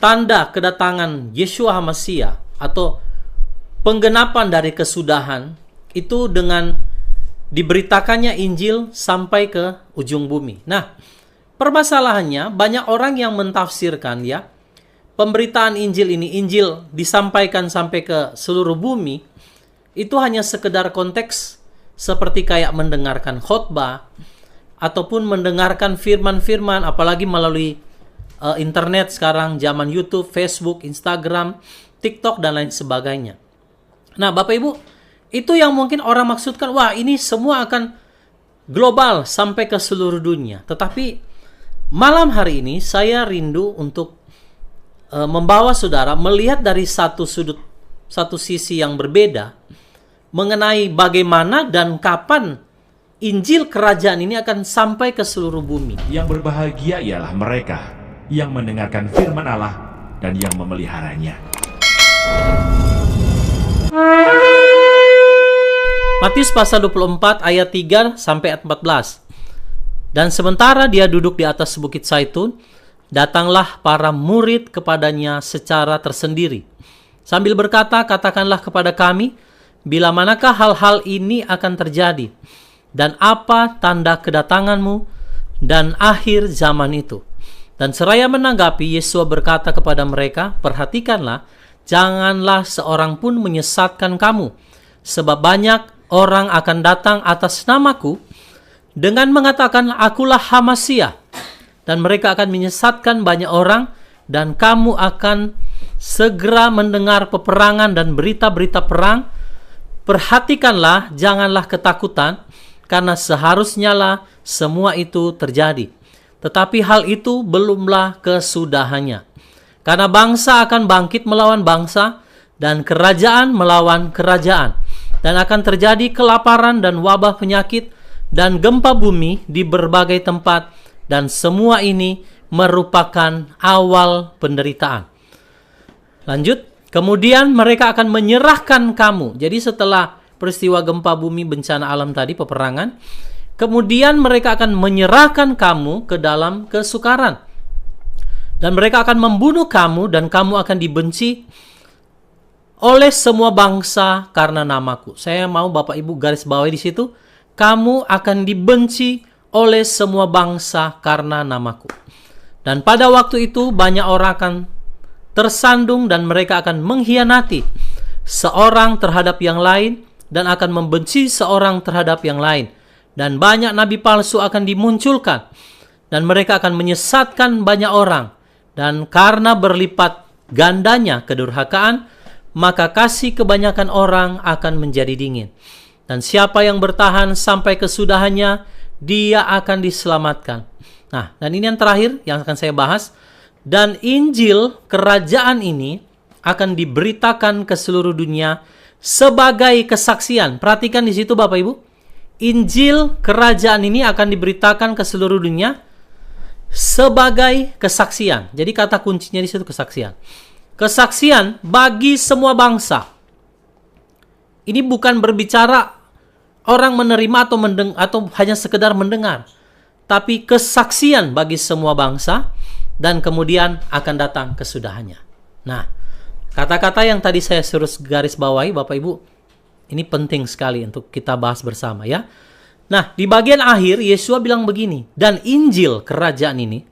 tanda kedatangan Yeshua HaMasyiah atau penggenapan dari kesudahan itu dengan diberitakannya Injil sampai ke ujung bumi. Nah, permasalahannya banyak orang yang mentafsirkan ya, pemberitaan Injil ini, Injil disampaikan sampai ke seluruh bumi, itu hanya sekedar konteks seperti kayak mendengarkan khotbah ataupun mendengarkan firman-firman, apalagi melalui internet sekarang, zaman YouTube, Facebook, Instagram, TikTok, dan lain sebagainya. Nah, Bapak Ibu, itu yang mungkin orang maksudkan, wah ini semua akan global sampai ke seluruh dunia. Tetapi malam hari ini saya rindu untuk membawa saudara melihat dari satu sisi yang berbeda mengenai bagaimana dan kapan Injil kerajaan ini akan sampai ke seluruh bumi. Yang berbahagia ialah mereka yang mendengarkan firman Allah dan yang memeliharanya. Matius pasal 24 ayat 3 sampai 14. Dan sementara dia duduk di atas bukit Zaitun, datanglah para murid kepadanya secara tersendiri, sambil berkata, katakanlah kepada kami, bila manakah hal-hal ini akan terjadi, dan apa tanda kedatanganmu dan akhir zaman itu. Dan seraya menanggapi, Yesus berkata kepada mereka, perhatikanlah, janganlah seorang pun menyesatkan kamu, sebab banyak orang akan datang atas namaku dengan mengatakan, akulah HaMasyiah, dan mereka akan menyesatkan banyak orang, dan kamu akan segera mendengar peperangan dan berita-berita perang. Perhatikanlah, janganlah ketakutan, karena seharusnya lah semua itu terjadi. Tetapi hal itu belumlah kesudahannya. Karena bangsa akan bangkit melawan bangsa, dan kerajaan melawan kerajaan. Dan akan terjadi kelaparan dan wabah penyakit, dan gempa bumi di berbagai tempat. Dan semua ini merupakan awal penderitaan. Lanjut. Kemudian mereka akan menyerahkan kamu. Jadi setelah peristiwa gempa bumi, bencana alam tadi, peperangan, kemudian mereka akan menyerahkan kamu ke dalam kesukaran. Dan mereka akan membunuh kamu, dan kamu akan dibenci oleh semua bangsa karena namaku. Saya mau Bapak Ibu garis bawahi di situ. Kamu akan dibenci oleh semua bangsa karena namaku. Dan pada waktu itu banyak orang akan tersandung, dan mereka akan mengkhianati seorang terhadap yang lain, dan akan membenci seorang terhadap yang lain. Dan banyak nabi palsu akan dimunculkan, dan mereka akan menyesatkan banyak orang. Dan karena berlipat gandanya kedurhakaan, maka kasih kebanyakan orang akan menjadi dingin. Dan siapa yang bertahan sampai kesudahannya, dia akan diselamatkan. Nah, dan ini yang terakhir yang akan saya bahas. Dan Injil kerajaan ini akan diberitakan ke seluruh dunia sebagai kesaksian. Perhatikan di situ Bapak Ibu. Injil kerajaan ini akan diberitakan ke seluruh dunia sebagai kesaksian. Jadi kata kuncinya di situ kesaksian. Kesaksian bagi semua bangsa. Ini bukan berbicara orang menerima atau hanya sekedar mendengar, tapi kesaksian bagi semua bangsa. Dan kemudian akan datang kesudahannya. Nah, kata-kata yang tadi saya suruh garis bawahi Bapak Ibu, ini penting sekali untuk kita bahas bersama ya. Nah, di bagian akhir Yesus bilang begini, dan Injil kerajaan ini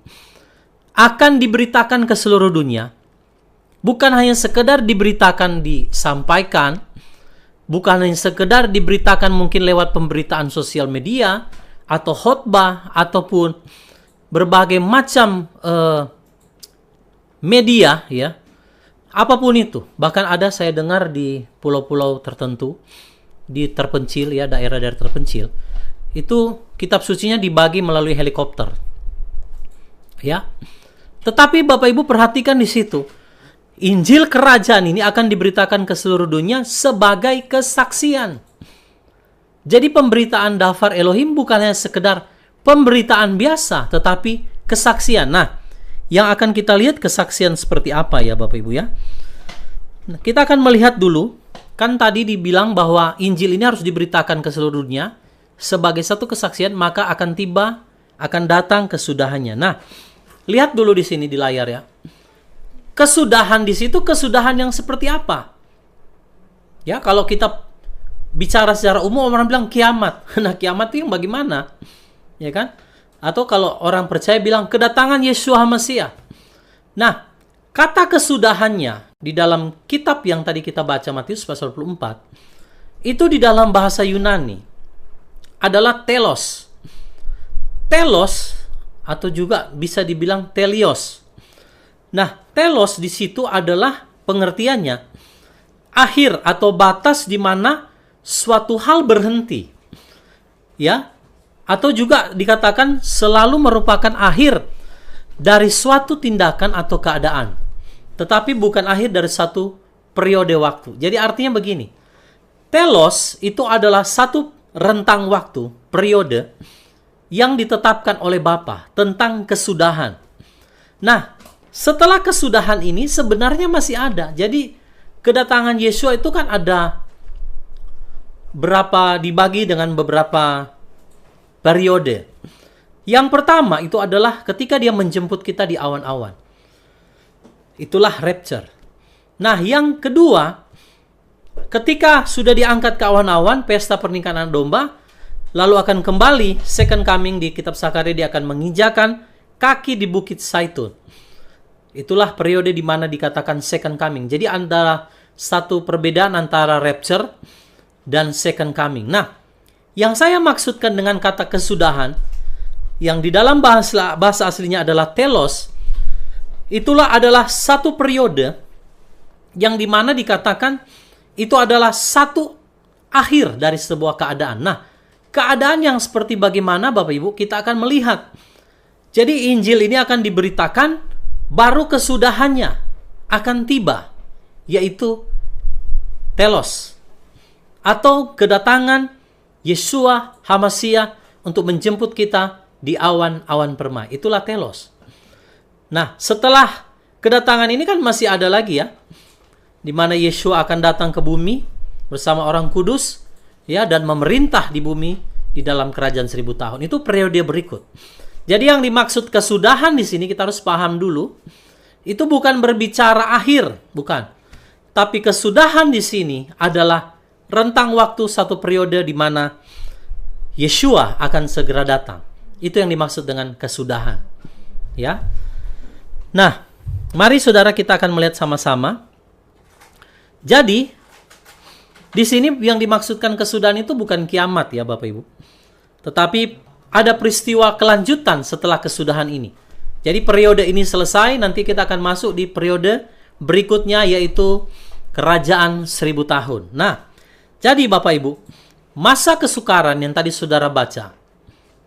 akan diberitakan ke seluruh dunia. Bukan hanya sekedar diberitakan, disampaikan, bukan hanya sekedar diberitakan mungkin lewat pemberitaan sosial media atau khotbah ataupun berbagai macam media ya, apapun itu. Bahkan ada saya dengar di pulau-pulau tertentu, di terpencil ya, daerah-daerah terpencil, itu kitab sucinya dibagi melalui helikopter ya. Tetapi Bapak Ibu perhatikan di situ, Injil kerajaan ini akan diberitakan ke seluruh dunia sebagai kesaksian. Jadi pemberitaan Dafar Elohim bukan hanya sekedar pemberitaan biasa, tetapi kesaksian. Nah, yang akan kita lihat kesaksian seperti apa ya Bapak Ibu ya. Nah, kita akan melihat dulu, kan tadi dibilang bahwa Injil ini harus diberitakan ke seluruh dunia sebagai satu kesaksian, maka akan datang kesudahannya. Nah, lihat dulu di sini di layar ya. kesudahan di situ kesudahan yang seperti apa? Ya, kalau kita bicara secara umum orang bilang kiamat. Nah, kiamat itu yang bagaimana? Ya kan? Atau kalau orang percaya bilang kedatangan Yeshua Mesias. Nah, kata kesudahannya di dalam kitab yang tadi kita baca Matius pasal 24 itu di dalam bahasa Yunani adalah telos. Telos atau juga bisa dibilang telios. Nah, telos di situ adalah pengertiannya akhir atau batas di mana suatu hal berhenti. Ya, atau juga dikatakan selalu merupakan akhir dari suatu tindakan atau keadaan. Tetapi bukan akhir dari satu periode waktu. Jadi artinya begini. Telos itu adalah satu rentang waktu, periode yang ditetapkan oleh Bapa tentang kesudahan. Nah, setelah kesudahan ini sebenarnya masih ada. Jadi kedatangan Yeshua itu kan ada dibagi dengan beberapa periode. Yang pertama itu adalah ketika dia menjemput kita di awan-awan. Itulah rapture. Nah, yang kedua, ketika sudah diangkat ke awan-awan, pesta pernikahan domba, lalu akan kembali, second coming di kitab Sakaria, dia akan menginjakan kaki di bukit Zaitun. Itulah periode di mana dikatakan second coming. Jadi ada satu perbedaan antara rapture dan second coming. Nah, yang saya maksudkan dengan kata kesudahan, yang di dalam bahasa aslinya adalah telos, itulah adalah satu periode yang di mana dikatakan itu adalah satu akhir dari sebuah keadaan. Nah, keadaan yang seperti bagaimana Bapak Ibu kita akan melihat. Jadi Injil ini akan diberitakan baru kesudahannya akan tiba, yaitu telos atau kedatangan Yeshua HaMashiach untuk menjemput kita di awan-awan permai. Itulah telos. Nah, setelah kedatangan ini kan masih ada lagi ya, di mana Yeshua akan datang ke bumi bersama orang kudus, ya, dan memerintah di bumi di dalam kerajaan 1000 tahun. Itu periode berikut. Jadi yang dimaksud kesudahan di sini kita harus paham dulu, itu bukan berbicara akhir, bukan. Tapi kesudahan di sini adalah rentang waktu satu periode di mana Yeshua akan segera datang. Itu yang dimaksud dengan kesudahan. Ya. Nah, mari saudara kita akan melihat sama-sama. Jadi, di sini yang dimaksudkan kesudahan itu bukan kiamat ya Bapak Ibu. Tetapi ada peristiwa kelanjutan setelah kesudahan ini. Jadi periode ini selesai, nanti kita akan masuk di periode berikutnya yaitu kerajaan 1000 tahun. Nah, jadi Bapak Ibu, masa kesukaran yang tadi saudara baca,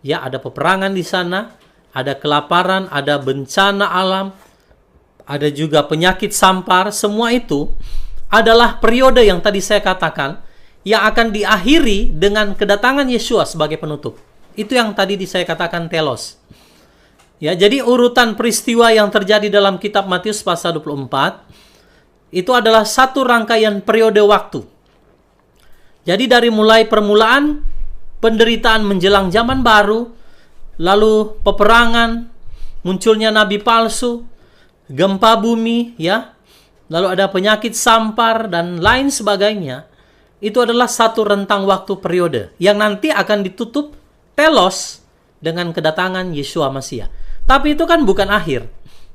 ya ada peperangan di sana, ada kelaparan, ada bencana alam, ada juga penyakit sampar, semua itu adalah periode yang tadi saya katakan yang akan diakhiri dengan kedatangan Yeshua sebagai penutup. Itu yang tadi saya katakan telos. Ya, jadi urutan peristiwa yang terjadi dalam kitab Matius pasal 24 itu adalah satu rangkaian periode waktu. Jadi dari mulai permulaan penderitaan menjelang zaman baru, lalu peperangan, munculnya nabi palsu, gempa bumi, ya, lalu ada penyakit sampar dan lain sebagainya. Itu adalah satu rentang waktu periode yang nanti akan ditutup telos dengan kedatangan Yeshua Mesias. Tapi itu kan bukan akhir.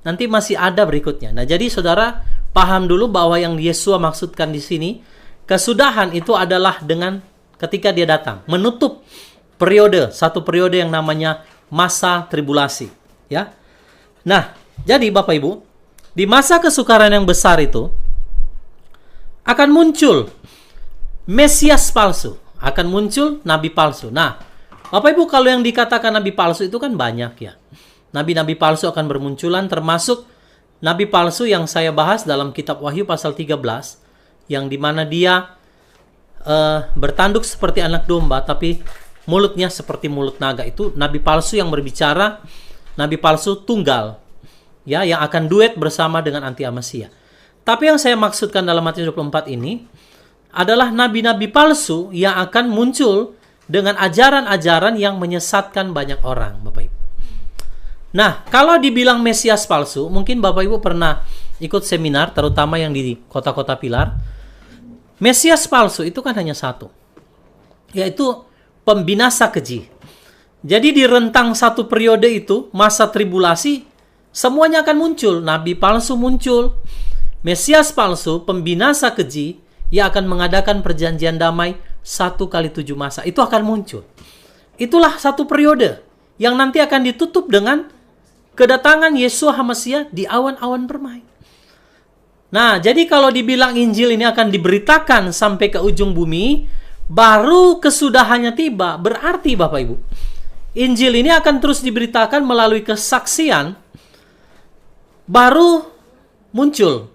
Nanti masih ada berikutnya. Nah, jadi saudara paham dulu bahwa yang Yeshua maksudkan di sini, kesudahan itu adalah dengan ketika dia datang, menutup periode, satu periode yang namanya masa tribulasi, ya. Nah, jadi Bapak Ibu, di masa kesukaran yang besar itu akan muncul Mesias palsu, akan muncul nabi palsu. Nah, Bapak Ibu, kalau yang dikatakan nabi palsu itu kan banyak ya. Nabi-nabi palsu akan bermunculan, termasuk nabi palsu yang saya bahas dalam kitab Wahyu pasal 13, yang dimana dia bertanduk seperti anak domba, tapi mulutnya seperti mulut naga. Itu nabi palsu yang berbicara, nabi palsu tunggal, ya, yang akan duet bersama dengan anti-Mesias. Tapi yang saya maksudkan dalam Matius 24 ini adalah nabi-nabi palsu yang akan muncul dengan ajaran-ajaran yang menyesatkan banyak orang, Bapak Ibu. Nah, kalau dibilang Mesias palsu, mungkin Bapak Ibu pernah ikut seminar, terutama yang di kota-kota pilar, Mesias palsu itu kan hanya satu, yaitu pembinasa keji. Jadi di rentang satu periode itu, masa tribulasi, semuanya akan muncul. Nabi palsu muncul, Mesias palsu, pembinasa keji, yang akan mengadakan perjanjian damai 1 kali 7 masa. Itu akan muncul. Itulah satu periode yang nanti akan ditutup dengan kedatangan Yeshua HaMasyiah di awan-awan permai. Nah, jadi kalau dibilang Injil ini akan diberitakan sampai ke ujung bumi, baru kesudahannya tiba, berarti Bapak Ibu, Injil ini akan terus diberitakan melalui kesaksian, baru muncul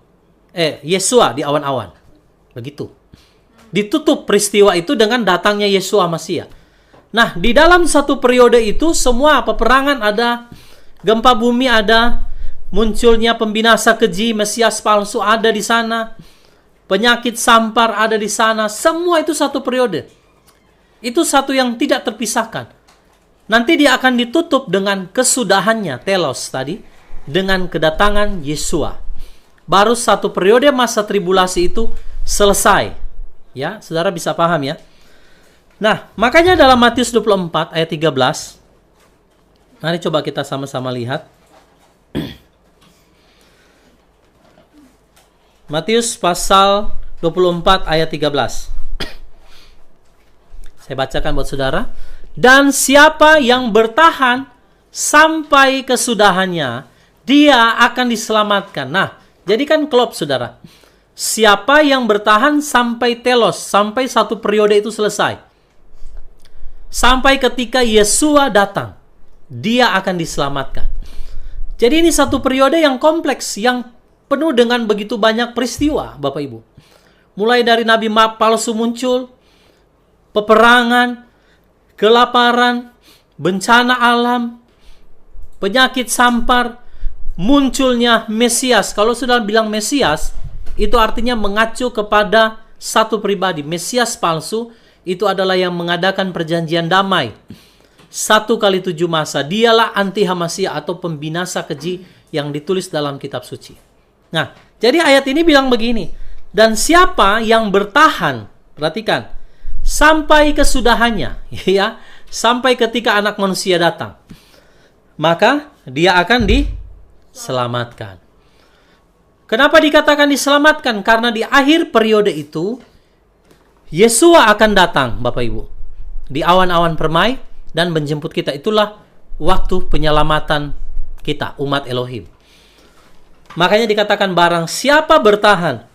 Yeshua di awan-awan. Begitu. Ditutup peristiwa itu dengan datangnya Yeshua HaMasyiah. Nah, di dalam satu periode itu semua peperangan ada, gempa bumi ada, munculnya pembinasa keji, Mesias palsu ada di sana, penyakit sampar ada di sana, semua itu satu periode. Itu satu yang tidak terpisahkan. Nanti dia akan ditutup dengan kesudahannya, telos tadi, dengan kedatangan Yeshua. Baru satu periode masa tribulasi itu selesai. Ya, saudara bisa paham ya. Nah, makanya dalam Matius 24 ayat 13, mari coba kita sama-sama lihat. Matius pasal 24 ayat 13. Saya bacakan buat saudara. Dan siapa yang bertahan sampai kesudahannya, dia akan diselamatkan. Nah, jadi kan klop saudara. Siapa yang bertahan sampai telos, sampai satu periode itu selesai. Sampai ketika Yeshua datang, dia akan diselamatkan. Jadi ini satu periode yang kompleks, yang penuh dengan begitu banyak peristiwa, Bapak Ibu. Mulai dari nabi palsu muncul, peperangan, kelaparan, bencana alam, penyakit sampar, munculnya Mesias. Kalau sudah bilang Mesias, itu artinya mengacu kepada satu pribadi. Mesias palsu itu adalah yang mengadakan perjanjian damai 1 kali 7 masa. Dialah anti HaMasyiah atau pembinasa keji yang ditulis dalam kitab suci. Nah, jadi ayat ini bilang begini. Dan siapa yang bertahan, perhatikan, sampai kesudahannya, ya, sampai ketika anak manusia datang, maka dia akan diselamatkan. Kenapa dikatakan diselamatkan? Karena di akhir periode itu, Yeshua akan datang, Bapak Ibu, di awan-awan permai dan menjemput kita. Itulah waktu penyelamatan kita, umat Elohim. Makanya dikatakan barang siapa bertahan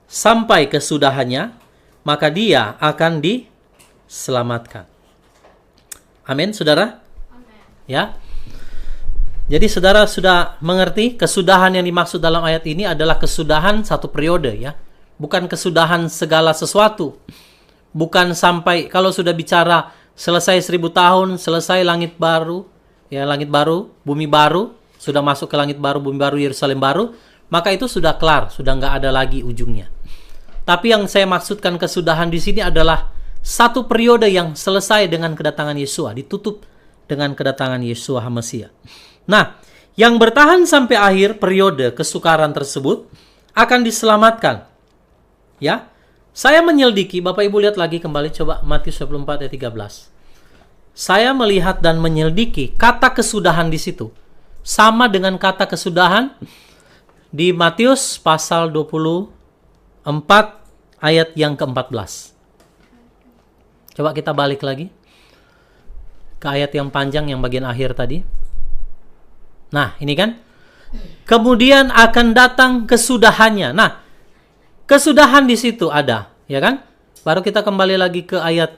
sampai kesudahannya, maka dia akan diselamatkan. Amin, saudara? Amin. Ya. Jadi saudara sudah mengerti kesudahan yang dimaksud dalam ayat ini adalah kesudahan satu periode ya. Bukan kesudahan segala sesuatu. Bukan sampai kalau sudah bicara selesai 1000 tahun, selesai langit baru, ya langit baru, bumi baru, sudah masuk ke langit baru, bumi baru, Yerusalem baru, maka itu sudah kelar, sudah nggak ada lagi ujungnya. Tapi yang saya maksudkan kesudahan di sini adalah satu periode yang selesai dengan kedatangan Yeshua, ditutup dengan kedatangan Yeshua HaMasyiah. Nah, yang bertahan sampai akhir periode kesukaran tersebut akan diselamatkan. Ya, saya menyelidiki, Bapak Ibu lihat lagi kembali, coba Matius 24 ayat 13. Saya melihat dan menyelidiki kata kesudahan di situ sama dengan kata kesudahan di Matius pasal 24 ayat yang ke-14. Coba kita balik lagi ke ayat yang panjang yang bagian akhir tadi. Nah, ini kan. Kemudian akan datang kesudahannya. Nah, kesudahan di situ ada, ya kan? Baru kita kembali lagi ke ayat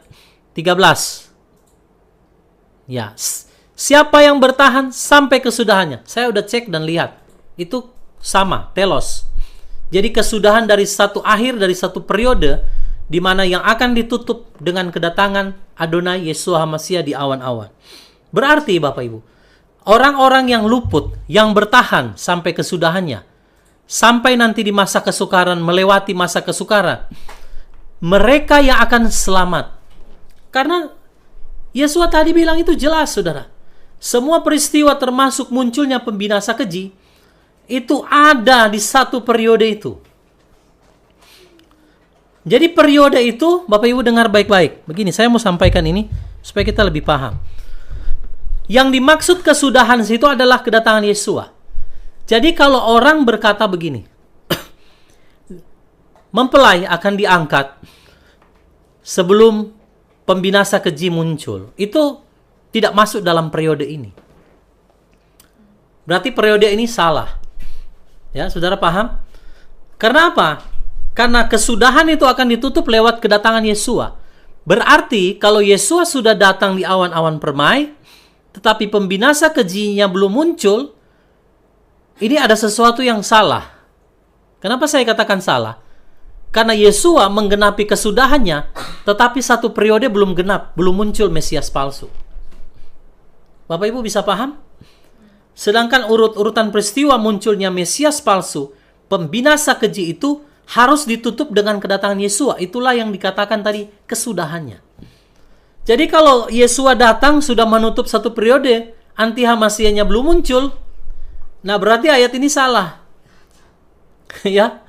13. Ya, siapa yang bertahan sampai kesudahannya? Saya udah cek dan lihat. Itu sama, telos. Jadi kesudahan dari satu akhir, dari satu periode, di mana yang akan ditutup dengan kedatangan Adonai Yeshua HaMasyiah di awan-awan. Berarti Bapak Ibu, orang-orang yang luput, yang bertahan sampai kesudahannya, sampai nanti di masa kesukaran, melewati masa kesukaran, mereka yang akan selamat. Karena Yeshua tadi bilang itu jelas, saudara. Semua peristiwa termasuk munculnya pembinasa keji, itu ada di satu periode itu. Jadi periode itu, Bapak Ibu dengar baik-baik. Begini, saya mau sampaikan ini supaya kita lebih paham. Yang dimaksud kesudahan itu adalah kedatangan Yesua. Jadi kalau orang berkata begini, mempelai akan diangkat sebelum pembinasa keji muncul, itu tidak masuk dalam periode ini. Berarti periode ini salah. Ya, saudara paham? Karena apa? Karena kesudahan itu akan ditutup lewat kedatangan Yesua. Berarti kalau Yesua sudah datang di awan-awan permai, tetapi pembinasa kejinya belum muncul, ini ada sesuatu yang salah. Kenapa saya katakan salah? Karena Yesua menggenapi kesudahannya, tetapi satu periode belum genap, belum muncul Mesias palsu. Bapak Ibu bisa paham? Sedangkan urut-urutan peristiwa munculnya Mesias palsu, pembinasa keji itu harus ditutup dengan kedatangan Yesua. Itulah yang dikatakan tadi kesudahannya. Jadi kalau Yesua datang sudah menutup satu periode, anti-Hamasianya belum muncul, nah berarti ayat ini salah. Ya,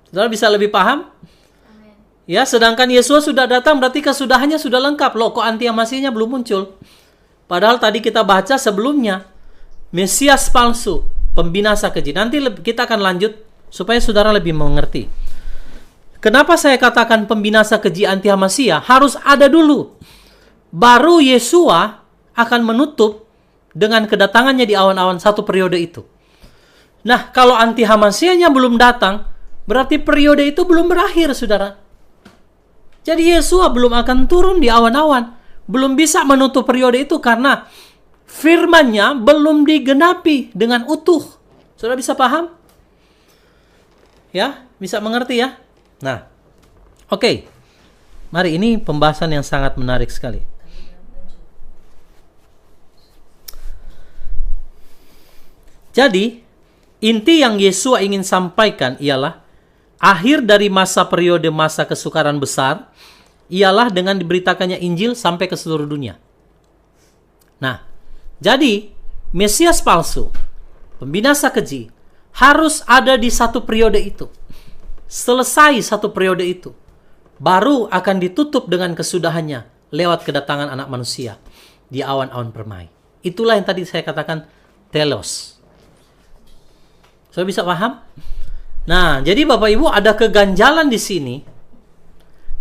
saudara bisa lebih paham? Ya, sedangkan Yesua sudah datang berarti kesudahannya sudah lengkap. Loh, kok anti-Hamasianya belum muncul? Padahal tadi kita baca sebelumnya, Mesias palsu, pembinasa keji. Nanti kita akan lanjut supaya saudara lebih mengerti. Kenapa saya katakan pembinasa keji anti-Hamasia harus ada dulu. Baru Yesua akan menutup dengan kedatangannya di awan-awan satu periode itu. Nah, kalau anti-Hamasianya belum datang, berarti periode itu belum berakhir, saudara. Jadi Yesua belum akan turun di awan-awan. Belum bisa menutup periode itu karena firman-Nya belum digenapi dengan utuh. Saudara bisa paham? Ya, bisa mengerti ya? Nah, oke. Mari, ini pembahasan yang sangat menarik sekali. Jadi, inti yang Yesua ingin sampaikan ialah akhir dari periode masa kesukaran besar ialah dengan diberitakannya Injil sampai ke seluruh dunia. Nah, jadi Mesias palsu, pembinasa keji, harus ada di satu periode itu. Selesai satu periode itu, baru akan ditutup dengan kesudahannya lewat kedatangan anak manusia di awan-awan permai. Itulah yang tadi saya katakan telos. Saya bisa paham? Nah, jadi Bapak Ibu ada keganjalan di sini.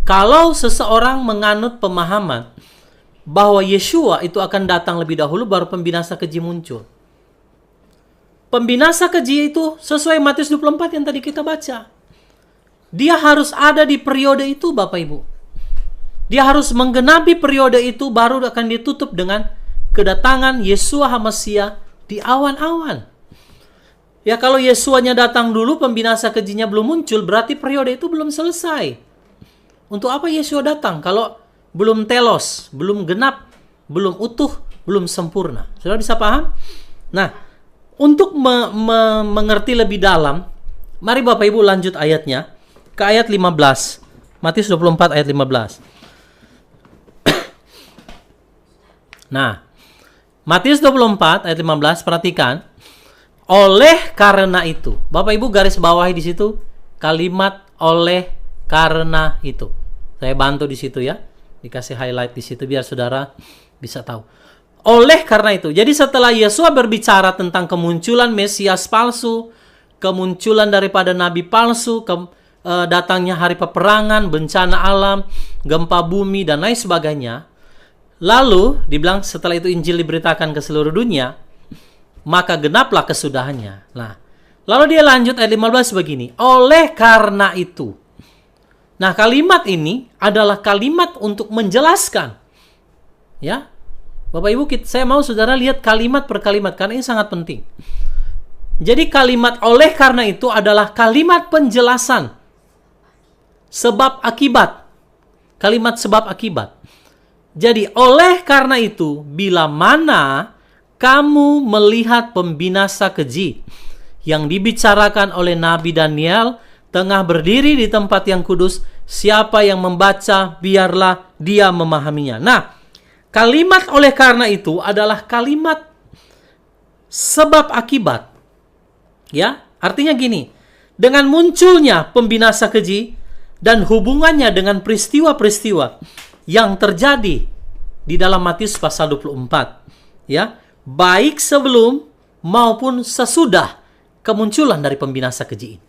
Kalau seseorang menganut pemahaman bahwa Yesua itu akan datang lebih dahulu baru pembinasa keji muncul. Pembinasa keji itu sesuai Matius 24 yang tadi kita baca. Dia harus ada di periode itu, Bapak Ibu. Dia harus menggenapi periode itu baru akan ditutup dengan kedatangan Yesua HaMasiah di awan-awan. Ya, kalau Yesuanya datang dulu, pembinasa kejinya belum muncul, berarti periode itu belum selesai. Untuk apa Yesua datang kalau belum telos, belum genap, belum utuh, belum sempurna? Saudara bisa paham? Nah, untuk mengerti lebih dalam, mari Bapak Ibu lanjut ayatnya ke ayat 15. Matius 24 ayat 15. Nah, Matius 24 ayat 15, perhatikan. Oleh karena itu. Bapak Ibu garis bawahi di situ kalimat oleh karena itu. Saya bantu di situ ya. Dikasih highlight di situ biar saudara bisa tahu. Oleh karena itu. Jadi setelah Yesua berbicara tentang kemunculan Mesias palsu, kemunculan daripada nabi palsu, datangnya hari peperangan, bencana alam, gempa bumi dan lain sebagainya. Lalu dibilang setelah itu Injil diberitakan ke seluruh dunia, maka genaplah kesudahannya. Nah, lalu dia lanjut ayat 15 begini. Oleh karena itu. Nah, kalimat ini adalah kalimat untuk menjelaskan. Ya. Bapak Ibu, saya mau saudara lihat kalimat per kalimat karena ini sangat penting. Jadi kalimat oleh karena itu adalah kalimat penjelasan sebab akibat. Kalimat sebab akibat. Jadi oleh karena itu, bila mana kamu melihat pembinasa keji yang dibicarakan oleh Nabi Daniel tengah berdiri di tempat yang kudus, siapa yang membaca, biarlah dia memahaminya. Nah, kalimat oleh karena itu adalah kalimat sebab akibat. Ya, artinya gini, dengan munculnya pembinasa keji dan hubungannya dengan peristiwa-peristiwa yang terjadi di dalam Matius pasal 24, ya, baik sebelum maupun sesudah kemunculan dari pembinasa keji ini.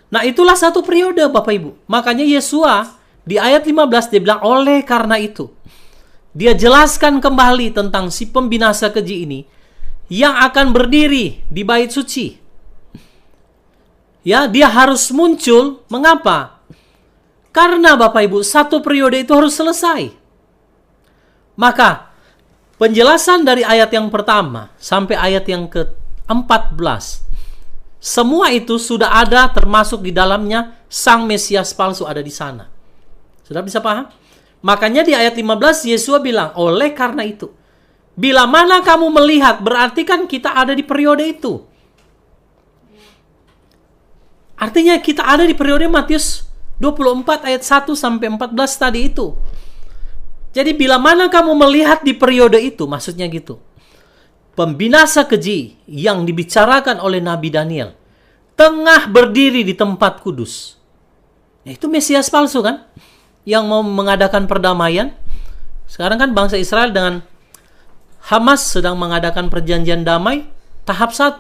Nah, itulah satu periode, Bapak Ibu. Makanya Yesua di ayat 15 dia bilang, oleh karena itu, dia jelaskan kembali tentang si pembinasa keji ini yang akan berdiri di bait suci. Ya, dia harus muncul. Mengapa? Karena Bapak Ibu, satu periode itu harus selesai. Maka, penjelasan dari ayat yang pertama sampai ayat yang ke-14, semua itu sudah ada, termasuk di dalamnya Sang Mesias palsu ada di sana. Sudah bisa paham? Makanya di ayat 15 Yesus bilang, oleh karena itu, bila mana kamu melihat, berarti kan kita ada di periode itu. Artinya kita ada di periode Matius 24 ayat 1 sampai 14 tadi itu. Jadi bila mana kamu melihat di periode itu, maksudnya gitu. Pembinasa keji yang dibicarakan oleh Nabi Daniel tengah berdiri di tempat kudus. Itu Mesias palsu kan? Yang mau mengadakan perdamaian. Sekarang kan bangsa Israel dengan Hamas sedang mengadakan perjanjian damai tahap 1.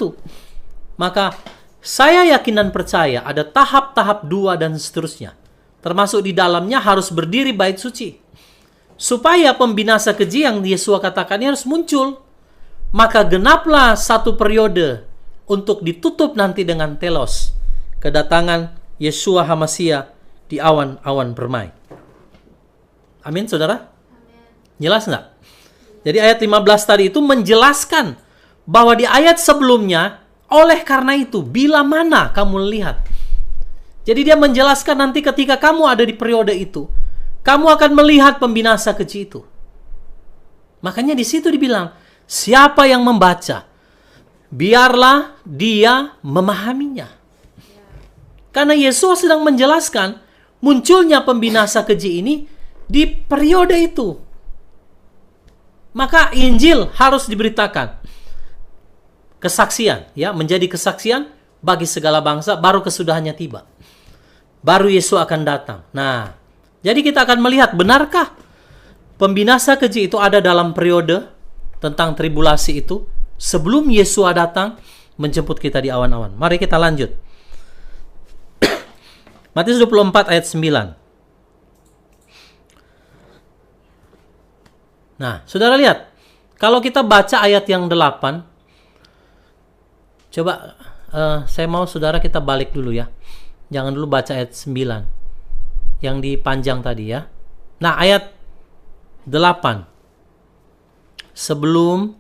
Maka saya yakin dan percaya ada tahap-tahap 2 dan seterusnya. Termasuk di dalamnya harus berdiri bait suci. Supaya pembinasa keji yang Yesus katakan harus muncul. Maka genaplah satu periode untuk ditutup nanti dengan telos, kedatangan Yeshua HaMashiach di awan-awan permai. Amin, saudara? Jelas nggak? Jadi ayat 15 tadi itu menjelaskan bahwa di ayat sebelumnya, oleh karena itu, bila mana kamu lihat. Jadi dia menjelaskan nanti ketika kamu ada di periode itu, kamu akan melihat pembinasa keji itu. Makanya di situ dibilang, siapa yang membaca, biarlah dia memahaminya. Karena Yesus sedang menjelaskan munculnya pembinasa keji ini di periode itu. Maka Injil harus diberitakan. Kesaksian, ya, menjadi kesaksian bagi segala bangsa, baru kesudahannya tiba. Baru Yesus akan datang. Nah, jadi kita akan melihat, benarkah pembinasa keji itu ada dalam periode tentang tribulasi itu sebelum Yesus datang menjemput kita di awan-awan. Mari kita lanjut. Matius 24 ayat 9. Nah, saudara lihat, kalau kita baca ayat yang 8, coba saya mau saudara kita balik dulu ya. Jangan dulu baca ayat 9 yang dipanjang tadi ya. Nah, ayat 8 sebelum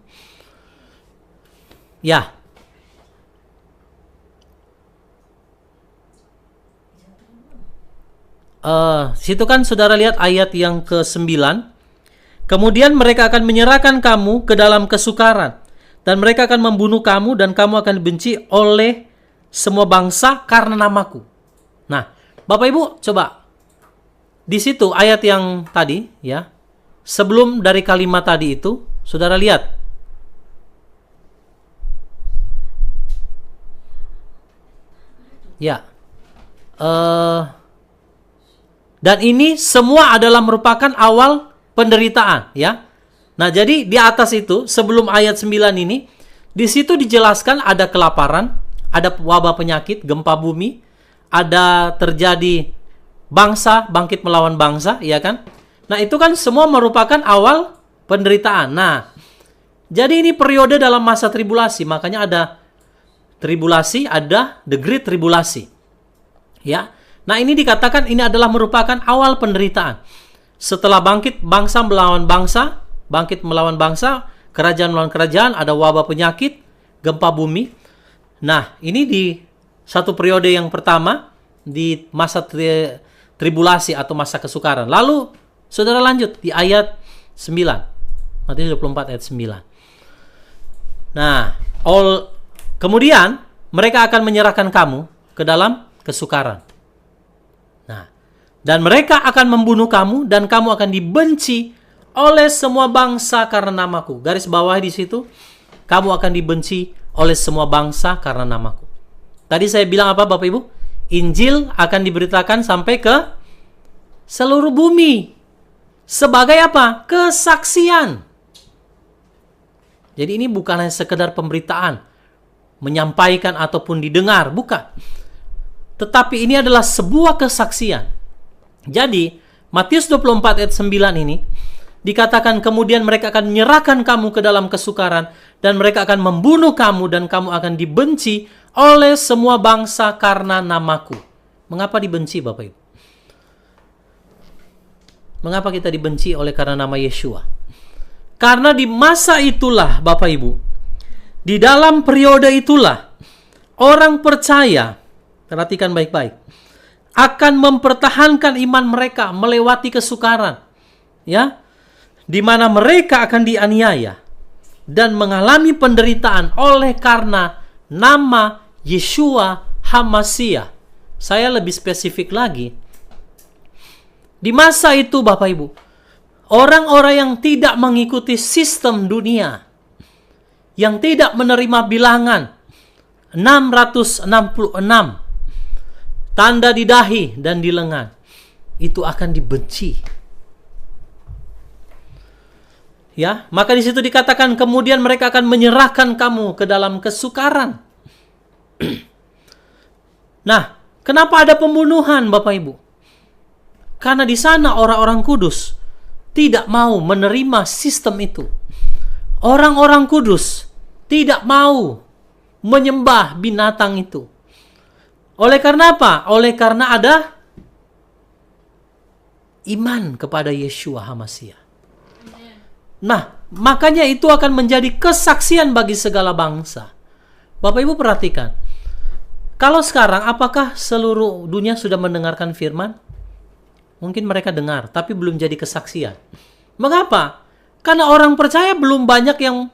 ya, situ kan saudara lihat ayat yang ke-9. Kemudian mereka akan menyerahkan kamu ke dalam kesukaran, dan mereka akan membunuh kamu, dan kamu akan dibenci oleh semua bangsa karena namaku. Nah, Bapak Ibu, coba di situ ayat yang tadi ya, sebelum dari kalimat tadi itu, saudara lihat. Ya. Dan ini semua adalah merupakan awal penderitaan, ya. Nah, jadi di atas itu, sebelum ayat 9 ini, di situ dijelaskan ada kelaparan, ada wabah penyakit, gempa bumi, ada terjadi bangsa bangkit melawan bangsa, ya kan? Nah, itu kan semua merupakan awal penderitaan. Nah, jadi ini periode dalam masa tribulasi, makanya ada tribulasi, ada the great tribulasi. Ya. Nah, ini dikatakan ini adalah merupakan awal penderitaan. Setelah bangkit bangsa melawan bangsa, bangkit melawan bangsa, kerajaan melawan kerajaan, ada wabah penyakit, gempa bumi. Nah, ini di satu periode yang pertama, di masa tribulasi atau masa kesukaran. Lalu, saudara lanjut di ayat 9. Matius 24 ayat 9. Nah, kemudian mereka akan menyerahkan kamu ke dalam kesukaran. Nah, dan mereka akan membunuh kamu, dan kamu akan dibenci oleh semua bangsa karena namaku. Garis bawah di situ, kamu akan dibenci oleh semua bangsa karena namaku. Tadi saya bilang apa Bapak Ibu? Injil akan diberitakan sampai ke seluruh bumi. Sebagai apa? Kesaksian. Jadi ini bukan hanya sekedar pemberitaan, menyampaikan ataupun didengar, bukan. Tetapi ini adalah sebuah kesaksian. Jadi, Matius 24 ayat 9 ini dikatakan kemudian mereka akan menyerahkan kamu ke dalam kesukaran dan mereka akan membunuh kamu dan kamu akan dibenci oleh semua bangsa karena namaku. Mengapa dibenci Bapak Ibu? Mengapa kita dibenci oleh karena nama Yeshua? Karena di masa itulah Bapak Ibu, di dalam periode itulah orang percaya, perhatikan baik-baik, akan mempertahankan iman mereka melewati kesukaran, ya, di mana mereka akan dianiaya dan mengalami penderitaan oleh karena nama Yeshua HaMasiah. Saya lebih spesifik lagi. Di masa itu Bapak Ibu, orang-orang yang tidak mengikuti sistem dunia, yang tidak menerima bilangan 666, tanda di dahi dan di lengan, itu akan dibenci. Ya, maka di situ dikatakan kemudian mereka akan menyerahkan kamu ke dalam kesukaran. Nah, kenapa ada pembunuhan Bapak Ibu? Karena di sana orang-orang kudus tidak mau menerima sistem itu. Orang-orang kudus tidak mau menyembah binatang itu. Oleh karena apa? Oleh karena ada iman kepada Yeshua HaMasiah. Nah, makanya itu akan menjadi kesaksian bagi segala bangsa. Bapak Ibu perhatikan. Kalau sekarang apakah seluruh dunia sudah mendengarkan firman? Mungkin mereka dengar, tapi belum jadi kesaksian. Mengapa? Karena orang percaya belum banyak yang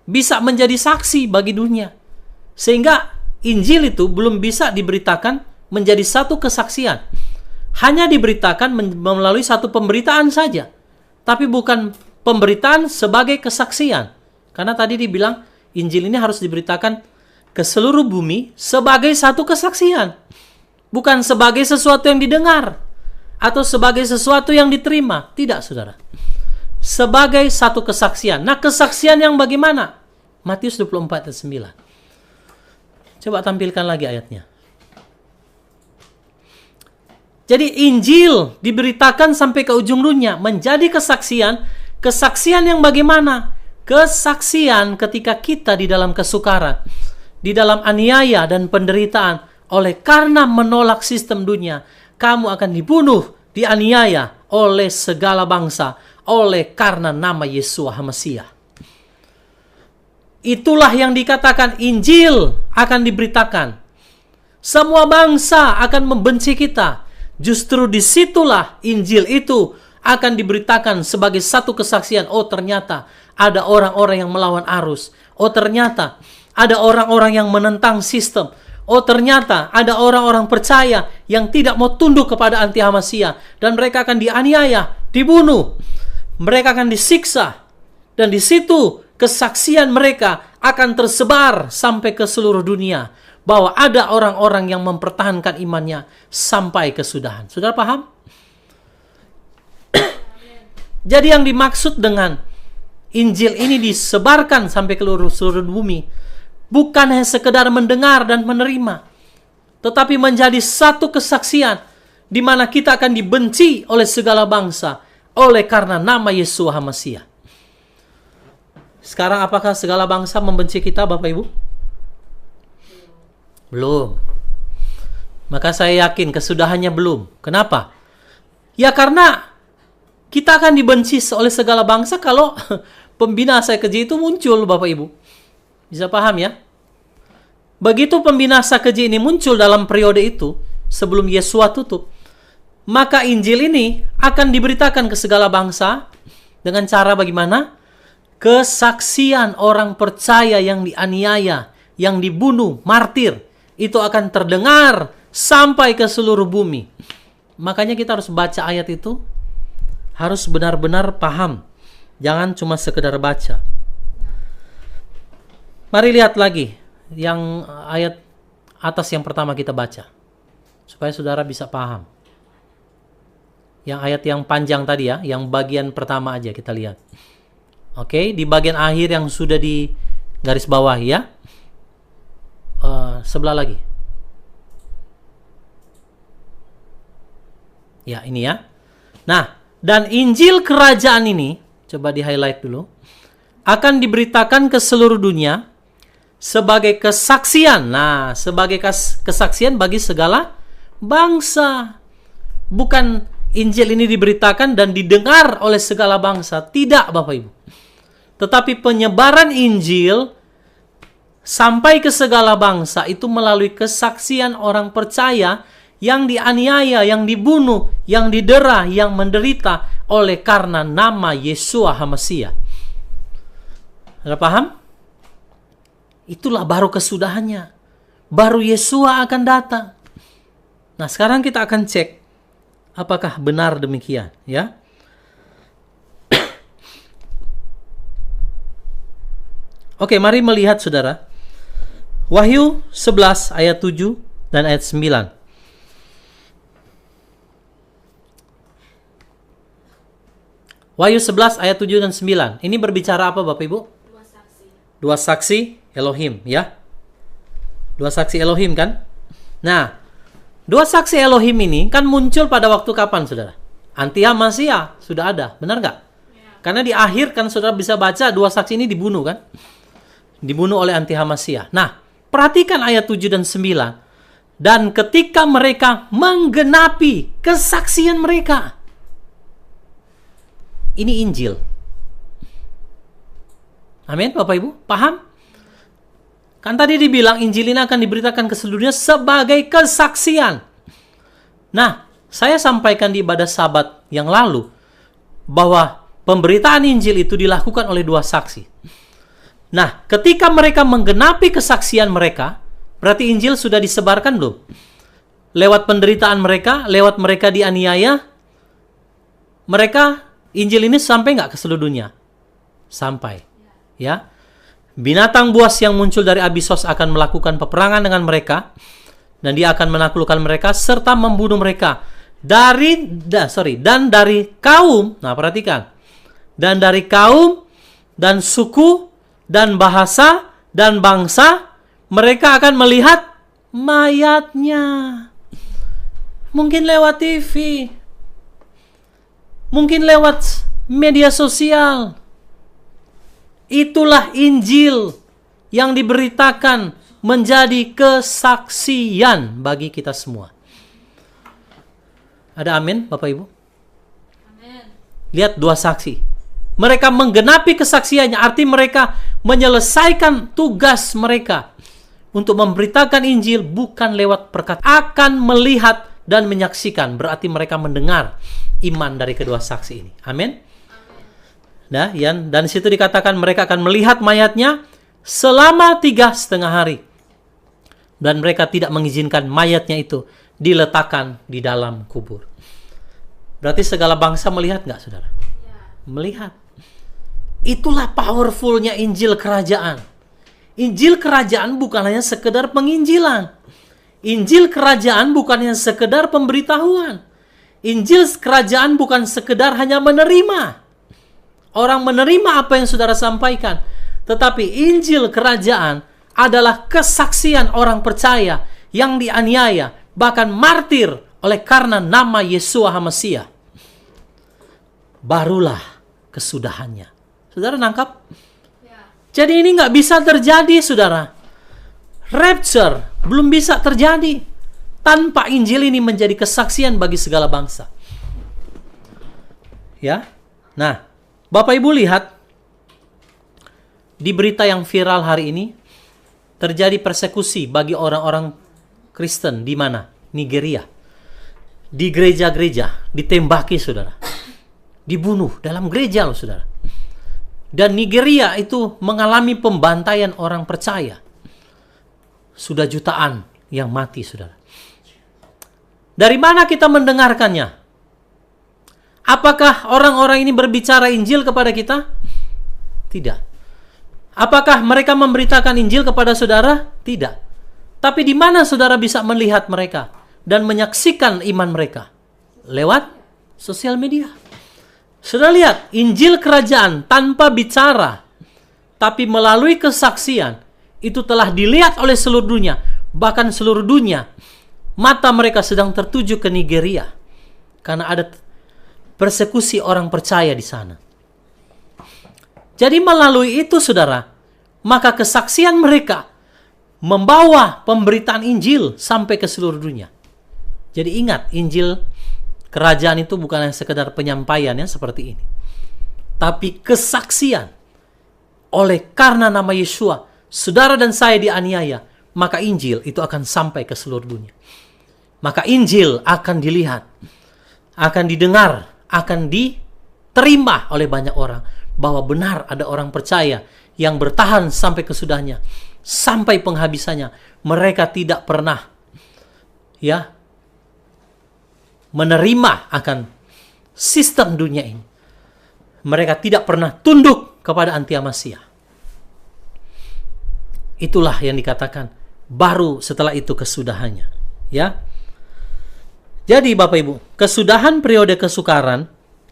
bisa menjadi saksi bagi dunia. Sehingga Injil itu belum bisa diberitakan menjadi satu kesaksian. Hanya diberitakan melalui satu pemberitaan saja. Tapi bukan pemberitaan sebagai kesaksian. Karena tadi dibilang Injil ini harus diberitakan ke seluruh bumi sebagai satu kesaksian. Bukan sebagai sesuatu yang didengar atau sebagai sesuatu yang diterima. Tidak, saudara. Sebagai satu kesaksian. Nah, kesaksian yang bagaimana? Matius 24 ayat 9. Coba tampilkan lagi ayatnya. Jadi Injil diberitakan sampai ke ujung dunia, menjadi kesaksian. Kesaksian yang bagaimana? Kesaksian ketika kita di dalam kesukaran, di dalam aniaya dan penderitaan, oleh karena menolak sistem dunia, kamu akan dibunuh, dianiaya oleh segala bangsa, oleh karena nama Yeshua HaMasiah. Itulah yang dikatakan Injil akan diberitakan. Semua bangsa akan membenci kita. Justru disitulah Injil itu akan diberitakan sebagai satu kesaksian. Oh, ternyata ada orang-orang yang melawan arus. Oh, ternyata ada orang-orang yang menentang sistem. Oh, ternyata ada orang-orang percaya yang tidak mau tunduk kepada anti HaMasiah. Dan mereka akan dianiaya, dibunuh. Mereka akan disiksa. Dan di situ kesaksian mereka akan tersebar sampai ke seluruh dunia. Bahwa ada orang-orang yang mempertahankan imannya sampai kesudahan. Saudara paham? Jadi yang dimaksud dengan Injil ini disebarkan sampai ke seluruh bumi, bukan hanya sekedar mendengar dan menerima, tetapi menjadi satu kesaksian di mana kita akan dibenci oleh segala bangsa oleh karena nama Yeshua HaMasiah. Sekarang apakah segala bangsa membenci kita, Bapak Ibu? Belum. Maka saya yakin kesudahannya belum. Kenapa? Ya karena kita akan dibenci oleh segala bangsa kalau pembinasa keji itu muncul, Bapak Ibu. Bisa paham ya? Begitu pembinasa keji ini muncul dalam periode itu, sebelum Yesua tutup, maka Injil ini akan diberitakan ke segala bangsa dengan cara bagaimana? Kesaksian orang percaya yang dianiaya, yang dibunuh, martir, itu akan terdengar sampai ke seluruh bumi. Makanya kita harus baca ayat itu, harus benar-benar paham. Jangan cuma sekedar baca. Mari lihat lagi yang ayat atas yang pertama kita baca, supaya saudara bisa paham. Yang ayat yang panjang tadi ya, yang bagian pertama aja kita lihat. Oke, di bagian akhir yang sudah di garis bawah ya. Sebelah lagi. Ya, ini ya. Nah, dan Injil kerajaan ini, coba di highlight dulu, akan diberitakan ke seluruh dunia sebagai kesaksian. Nah, sebagai kesaksian bagi segala bangsa. Bukan Injil ini diberitakan dan didengar oleh segala bangsa. Tidak, Bapak Ibu. Tetapi penyebaran Injil sampai ke segala bangsa itu melalui kesaksian orang percaya yang dianiaya, yang dibunuh, yang didera, yang menderita oleh karena nama Yeshua HaMasiah. Anda paham? Itulah baru kesudahannya. Baru Yeshua akan datang. Nah, sekarang kita akan cek apakah benar demikian, ya? Oke, mari melihat saudara. Wahyu 11 ayat 7 dan ayat 9. Wahyu 11 ayat 7 dan 9. Ini berbicara apa Bapak Ibu? Dua saksi Elohim, ya. Dua saksi Elohim kan? Nah, dua saksi Elohim ini kan muncul pada waktu kapan, saudara? Anti-Masiah sudah ada, benar nggak? Ya. Karena di akhir kan saudara bisa baca dua saksi ini dibunuh kan? Dibunuh oleh Anti-Masiah. Nah, perhatikan ayat 7 dan 9. Dan ketika mereka menggenapi kesaksian mereka. Ini Injil. Amin, Bapak Ibu, paham? Kan tadi dibilang Injil ini akan diberitakan ke seluruh dunia sebagai kesaksian. Nah, saya sampaikan di ibadah Sabat yang lalu bahwa pemberitaan Injil itu dilakukan oleh dua saksi. Nah, ketika mereka menggenapi kesaksian mereka, berarti Injil sudah disebarkan belum? Lewat penderitaan mereka, lewat mereka dianiaya, Injil ini sampai nggak ke seluruh dunia? Sampai. Ya. Binatang buas yang muncul dari Abisos akan melakukan peperangan dengan mereka, dan dia akan menaklukkan mereka serta membunuh mereka dan dari kaum. Nah, perhatikan. Dan dari kaum dan suku dan bahasa dan bangsa, mereka akan melihat mayatnya. Mungkin lewat TV, mungkin lewat media sosial. Itulah Injil yang diberitakan menjadi kesaksian bagi kita semua. Ada amin, Bapak Ibu? Amin. Lihat dua saksi. Mereka menggenapi kesaksiannya, arti mereka menyelesaikan tugas mereka untuk memberitakan Injil bukan lewat perkataan. Akan melihat dan menyaksikan, berarti mereka mendengar iman dari kedua saksi ini. Amin. Nah, dan situ dikatakan mereka akan melihat mayatnya selama 3,5 hari. Dan mereka tidak mengizinkan mayatnya itu diletakkan di dalam kubur. Berarti segala bangsa melihat nggak, saudara? Ya. Melihat. Itulah powerfulnya Injil kerajaan. Injil kerajaan bukan hanya sekedar penginjilan. Injil kerajaan bukan hanya sekedar pemberitahuan. Injil kerajaan bukan sekedar hanya menerima. Orang menerima apa yang saudara sampaikan. Tetapi Injil kerajaan adalah kesaksian orang percaya yang dianiaya, bahkan martir oleh karena nama Yeshua HaMasiah. Barulah kesudahannya. Saudara nangkap? Ya. Jadi ini nggak bisa terjadi, saudara. Rapture belum bisa terjadi tanpa Injil ini menjadi kesaksian bagi segala bangsa. Ya. Nah, Bapak Ibu lihat di berita yang viral hari ini terjadi persekusi bagi orang-orang Kristen di mana? Nigeria. Di gereja-gereja ditembaki, saudara. Dibunuh dalam gereja loh, saudara. Dan Nigeria itu mengalami pembantaian orang percaya. Sudah jutaan yang mati, saudara. Dari mana kita mendengarkannya? Apakah orang-orang ini berbicara Injil kepada kita? Tidak. Apakah mereka memberitakan Injil kepada saudara? Tidak. Tapi di mana saudara bisa melihat mereka dan menyaksikan iman mereka? Lewat sosial media. Saudara lihat, Injil kerajaan tanpa bicara, tapi melalui kesaksian, itu telah dilihat oleh seluruh dunia. Bahkan seluruh dunia, mata mereka sedang tertuju ke Nigeria. Karena ada persekusi orang percaya di sana. Jadi melalui itu saudara, maka kesaksian mereka membawa pemberitaan Injil sampai ke seluruh dunia. Jadi ingat, Injil kerajaan itu bukan hanya sekedar penyampaian ya seperti ini. Tapi kesaksian. Oleh karena nama Yeshua, saudara dan saya dianiaya, maka Injil itu akan sampai ke seluruh dunia. Maka Injil akan dilihat, akan didengar, akan diterima oleh banyak orang. Bahwa benar ada orang percaya yang bertahan sampai kesudahnya, sampai penghabisannya. Mereka tidak pernah menerima akan sistem dunia ini. Mereka tidak pernah tunduk kepada anti-Masiah. Itulah yang dikatakan baru setelah itu kesudahannya. Ya. Jadi Bapak Ibu, kesudahan periode kesukaran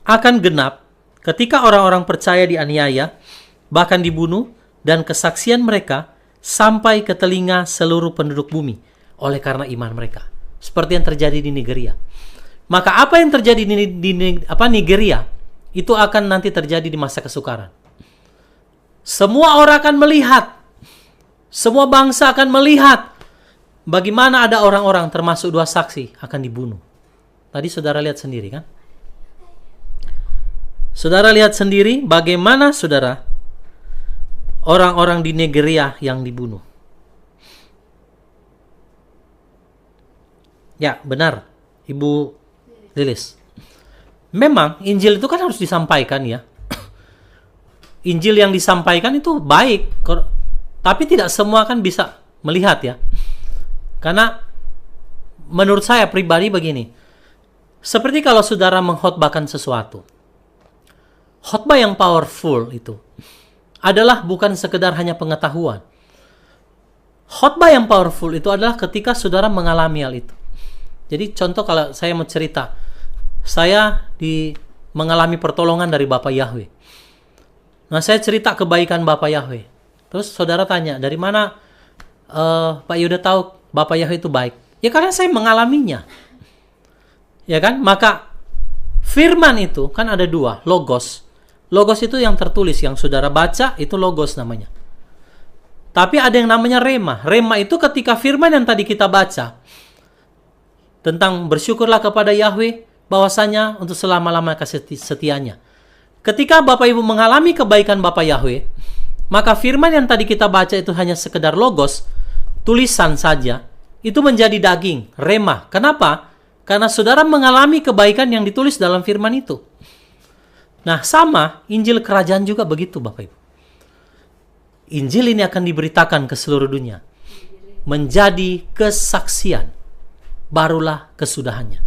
akan genap ketika orang-orang percaya dianiaya, bahkan dibunuh, dan kesaksian mereka sampai ke telinga seluruh penduduk bumi oleh karena iman mereka. Seperti yang terjadi di Nigeria. Maka apa yang terjadi di Nigeria, itu akan nanti terjadi di masa kesukaran. Semua orang akan melihat, semua bangsa akan melihat bagaimana ada orang-orang termasuk 2 saksi akan dibunuh. Tadi saudara lihat sendiri kan? Saudara lihat sendiri bagaimana saudara orang-orang di Nigeria yang dibunuh. Ya, benar, Ibu Lilis. Memang Injil itu kan harus disampaikan ya. Injil yang disampaikan itu baik, tapi tidak semua kan bisa melihat ya. Karena menurut saya pribadi begini, seperti kalau saudara mengkhotbahkan sesuatu, khotbah yang powerful itu adalah bukan sekedar hanya pengetahuan. Khotbah yang powerful itu adalah ketika saudara mengalami hal itu. Jadi contoh kalau saya mau cerita, saya mengalami pertolongan dari Bapak Yahweh. Nah, saya cerita kebaikan Bapak Yahweh. Terus saudara tanya, dari mana Pak Yuda tahu Bapak Yahweh itu baik? Ya karena saya mengalaminya. Ya kan? Maka firman itu kan ada 2, logos. Logos itu yang tertulis, yang saudara baca itu logos namanya. Tapi ada yang namanya rema. Rema itu ketika firman yang tadi kita baca tentang bersyukurlah kepada Yahweh, bahwasanya untuk selama-lama kasih setianya. Ketika Bapak Ibu mengalami kebaikan Bapak Yahweh, maka firman yang tadi kita baca itu hanya sekedar logos, tulisan saja, itu menjadi daging, rema. Kenapa? Karena saudara mengalami kebaikan yang ditulis dalam firman itu. Nah, sama Injil kerajaan juga begitu Bapak Ibu. Injil ini akan diberitakan ke seluruh dunia. Menjadi kesaksian. Barulah kesudahannya.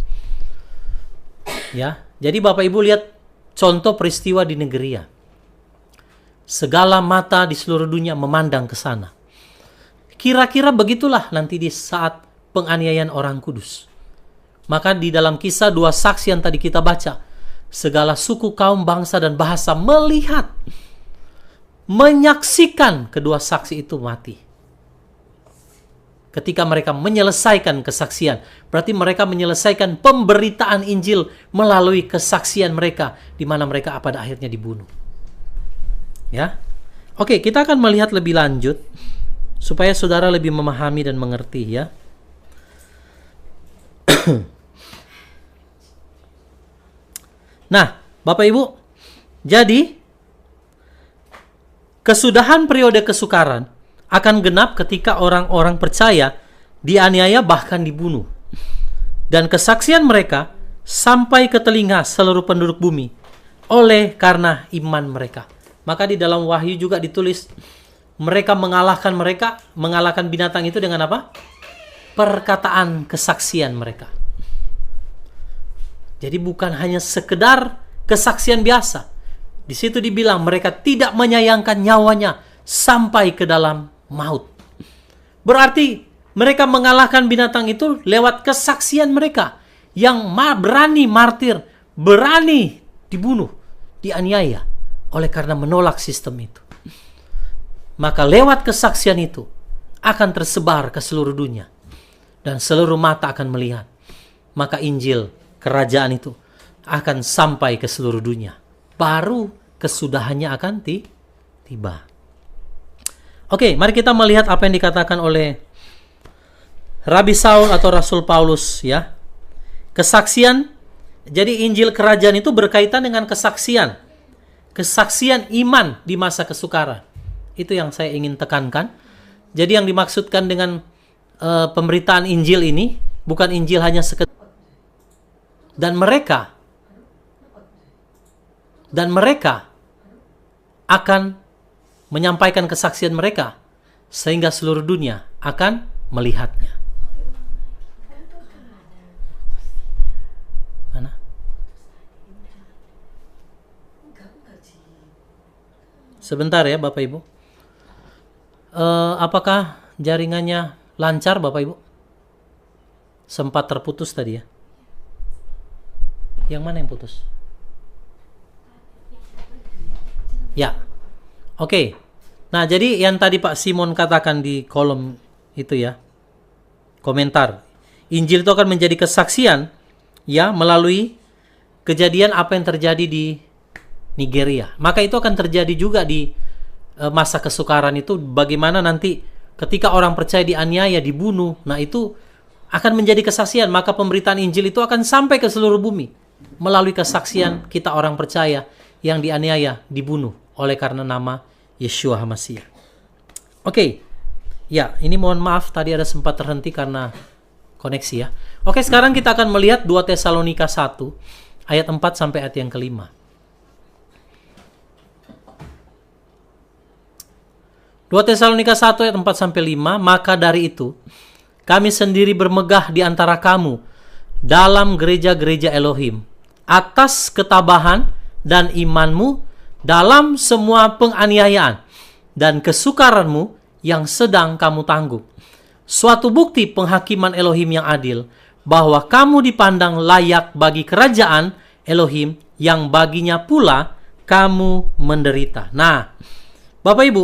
Ya, jadi Bapak Ibu lihat contoh peristiwa di Nigeria. Segala mata di seluruh dunia memandang ke sana. Kira-kira begitulah nanti di saat penganiayaan orang kudus. Maka di dalam kisah 2 saksi yang tadi kita baca, segala suku, kaum, bangsa, dan bahasa melihat, menyaksikan kedua saksi itu mati. Ketika mereka menyelesaikan kesaksian, berarti mereka menyelesaikan pemberitaan Injil melalui kesaksian mereka, di mana mereka pada akhirnya dibunuh. Ya, oke, kita akan melihat lebih lanjut supaya saudara lebih memahami dan mengerti ya. Nah, Bapak Ibu, jadi kesudahan periode kesukaran akan genap ketika orang-orang percaya dianiaya bahkan dibunuh. Dan kesaksian mereka sampai ke telinga seluruh penduduk bumi oleh karena iman mereka. Maka di dalam Wahyu juga ditulis mereka mengalahkan binatang itu dengan apa? Perkataan kesaksian mereka. Jadi bukan hanya sekedar kesaksian biasa. Di situ dibilang mereka tidak menyayangkan nyawanya sampai ke dalam maut. Berarti Mereka mengalahkan binatang itu lewat kesaksian mereka yang berani martir, berani dibunuh, dianiaya oleh karena menolak sistem itu. Maka lewat kesaksian itu akan tersebar ke seluruh dunia dan seluruh mata akan melihat. Maka Injil kerajaan itu akan sampai ke seluruh dunia. Baru kesudahannya akan tiba. Oke, mari kita melihat apa yang dikatakan oleh Rabi Saul atau Rasul Paulus, ya. Kesaksian. Jadi Injil kerajaan itu berkaitan dengan kesaksian. Kesaksian iman di masa kesukaran. Itu yang saya ingin tekankan. Jadi yang dimaksudkan dengan pemberitaan Injil ini bukan Injil hanya sekedar, dan mereka akan menyampaikan kesaksian mereka sehingga seluruh dunia akan melihatnya. Mana? Sebentar ya Bapak Ibu. Apakah jaringannya lancar Bapak Ibu? Sempat terputus tadi ya. Yang mana yang putus? Ya. Oke. Nah, jadi yang tadi Pak Simon katakan di kolom itu ya. Komentar. Injil itu akan menjadi kesaksian ya melalui kejadian apa yang terjadi di Nigeria. Maka itu akan terjadi juga di masa kesukaran itu, bagaimana nanti ketika orang percaya dianiaya, dibunuh. Nah, itu akan menjadi kesaksian. Maka pemberitaan Injil itu akan sampai ke seluruh bumi melalui kesaksian kita orang percaya yang dianiaya, dibunuh oleh karena nama Yeshua HaMashiach. Oke. Ya, ini mohon maaf tadi ada sempat terhenti karena koneksi ya. Oke, sekarang kita akan melihat 2 Tesalonika 1 ayat 4 sampai ayat yang kelima. 2 Tesalonika 1 ayat 4 sampai 5, maka dari itu kami sendiri bermegah di antara kamu dalam gereja-gereja Elohim atas ketabahan dan imanmu dalam semua penganiayaan dan kesukaranmu yang sedang kamu tanggung. Suatu bukti penghakiman Elohim yang adil bahwa kamu dipandang layak bagi kerajaan Elohim yang baginya pula kamu menderita. Nah, Bapak Ibu,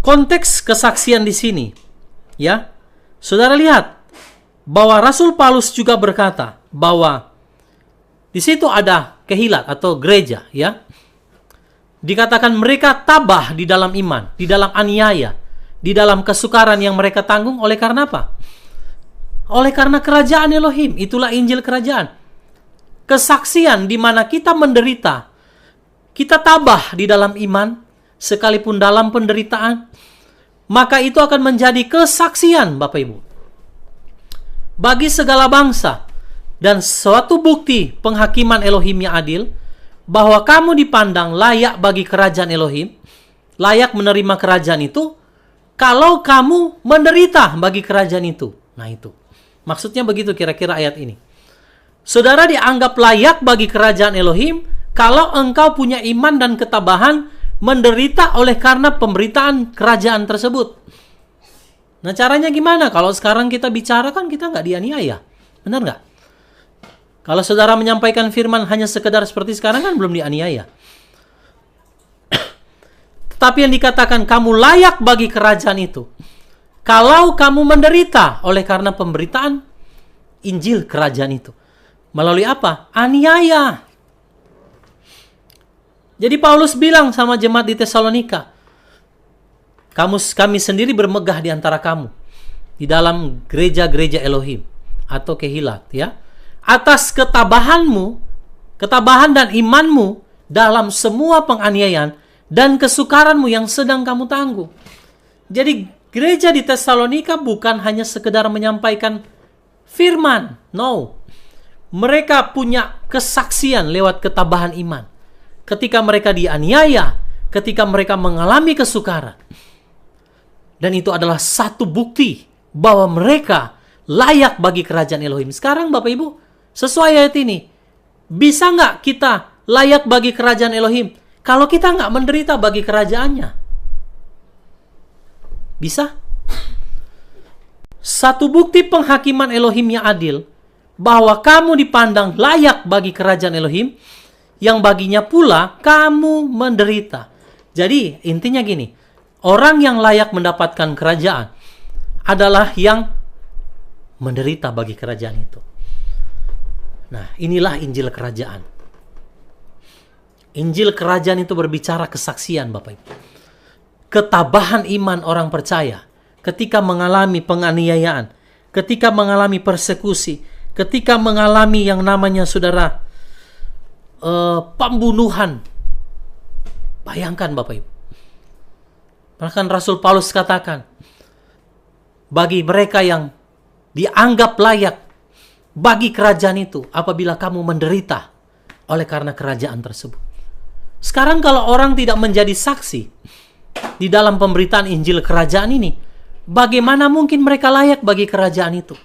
konteks kesaksian di sini, ya, saudara lihat bahwa Rasul Paulus juga berkata bahwa di situ ada kehilat atau gereja, ya. Dikatakan mereka tabah di dalam iman, di dalam aniaya, di dalam kesukaran yang mereka tanggung oleh karena apa? Oleh karena kerajaan Elohim. Itulah Injil kerajaan. Kesaksian di mana kita menderita, kita tabah di dalam iman, sekalipun dalam penderitaan, maka itu akan menjadi kesaksian Bapak Ibu bagi segala bangsa dan suatu bukti penghakiman Elohim yang adil bahwa kamu dipandang layak bagi kerajaan Elohim, layak menerima kerajaan itu kalau kamu menderita bagi kerajaan itu. Nah, itu maksudnya begitu kira-kira ayat ini. Saudara dianggap layak bagi kerajaan Elohim kalau engkau punya iman dan ketabahan menderita oleh karena pemberitaan kerajaan tersebut. Nah, caranya gimana? Kalau sekarang kita bicara kan kita nggak dianiaya. Benar nggak? Kalau saudara menyampaikan firman hanya sekedar seperti sekarang kan belum dianiaya. Tetapi yang dikatakan kamu layak bagi kerajaan itu kalau kamu menderita oleh karena pemberitaan Injil kerajaan itu. Melalui apa? Aniaya. Jadi Paulus bilang sama jemaat di Tesalonika, kami sendiri bermegah di antara kamu di dalam gereja-gereja Elohim atau kehilat, ya, atas ketabahanmu, ketabahan dan imanmu dalam semua penganiayaan dan kesukaranmu yang sedang kamu tanggung. Jadi gereja di Tesalonika bukan hanya sekedar menyampaikan firman, no. Mereka punya kesaksian lewat ketabahan iman. Ketika mereka dianiaya, ketika mereka mengalami kesukaran. Dan itu adalah satu bukti bahwa mereka layak bagi kerajaan Elohim. Sekarang Bapak Ibu, sesuai ayat ini, bisa nggak kita layak bagi kerajaan Elohim kalau kita nggak menderita bagi kerajaannya? Bisa? Satu bukti penghakiman Elohim yang adil, bahwa kamu dipandang layak bagi kerajaan Elohim, yang baginya pula kamu menderita. Jadi intinya gini, orang yang layak mendapatkan kerajaan adalah yang menderita bagi kerajaan itu. Nah, inilah Injil kerajaan. Injil kerajaan itu berbicara kesaksian, Bapak Ibu. Ketabahan iman orang percaya ketika mengalami penganiayaan, ketika mengalami persekusi, ketika mengalami yang namanya saudara pembunuhan. Bayangkan Bapak Ibu. Bahkan Rasul Paulus katakan, bagi mereka yang dianggap layak bagi kerajaan itu, apabila kamu menderita oleh karena kerajaan tersebut. Sekarang kalau orang tidak menjadi saksi di dalam pemberitaan Injil kerajaan ini, bagaimana mungkin mereka layak bagi kerajaan itu?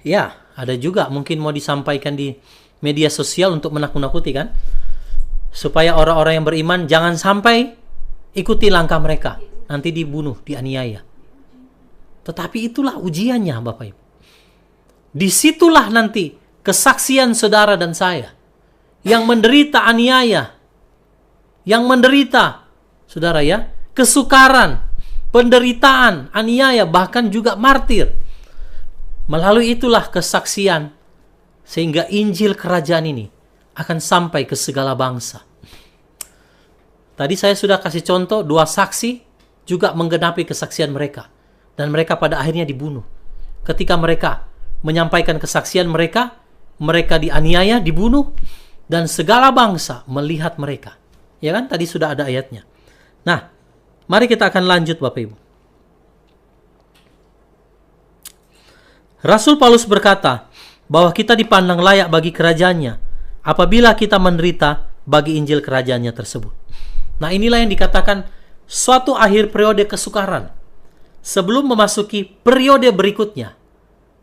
Ya, ada juga mungkin mau disampaikan di media sosial untuk menakut-nakuti kan? Supaya orang-orang yang beriman jangan sampai ikuti langkah mereka. Nanti dibunuh, dianiaya. Tetapi itulah ujiannya Bapak Ibu. Disitulah nanti kesaksian saudara dan saya yang menderita aniaya, yang menderita, saudara ya, kesukaran, penderitaan, aniaya, bahkan juga martir. Melalui itulah kesaksian, sehingga Injil kerajaan ini akan sampai ke segala bangsa. Tadi saya sudah kasih contoh, 2 saksi juga menggenapi kesaksian mereka. Dan mereka pada akhirnya dibunuh. Ketika mereka menyampaikan kesaksian mereka, mereka dianiaya, dibunuh, dan segala bangsa melihat mereka. Ya kan? Tadi sudah ada ayatnya. Nah, mari kita akan lanjut Bapak Ibu. Rasul Paulus berkata bahwa kita dipandang layak bagi kerajaannya apabila kita menderita bagi Injil kerajaannya tersebut. Nah, inilah yang dikatakan suatu akhir periode kesukaran sebelum memasuki periode berikutnya.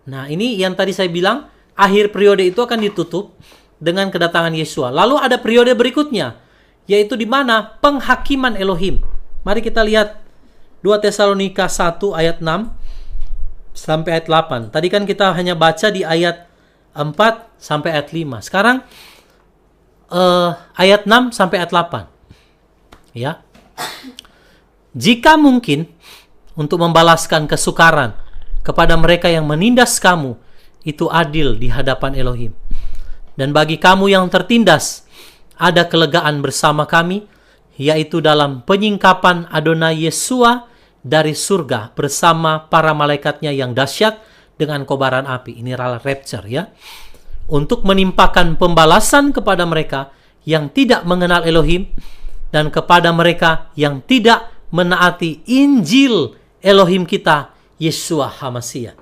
Nah, ini yang tadi saya bilang, akhir periode itu akan ditutup dengan kedatangan Yesua. Lalu ada periode berikutnya, yaitu di mana penghakiman Elohim. Mari kita lihat 2 Tesalonika 1 ayat 6 sampai ayat 8. Tadi kan kita hanya baca di ayat 4 sampai ayat 5. Sekarang ayat 6 sampai ayat 8. Ya. Jika mungkin untuk membalaskan kesukaran kepada mereka yang menindas kamu, itu adil di hadapan Elohim. Dan bagi kamu yang tertindas, ada kelegaan bersama kami, yaitu dalam penyingkapan Adonai Yesua dari surga bersama para malaikatnya yang dahsyat dengan kobaran api. Ini rapture ya. Untuk menimpakan pembalasan kepada mereka yang tidak mengenal Elohim dan kepada mereka yang tidak menaati Injil Elohim kita, Yesua HaMasiah.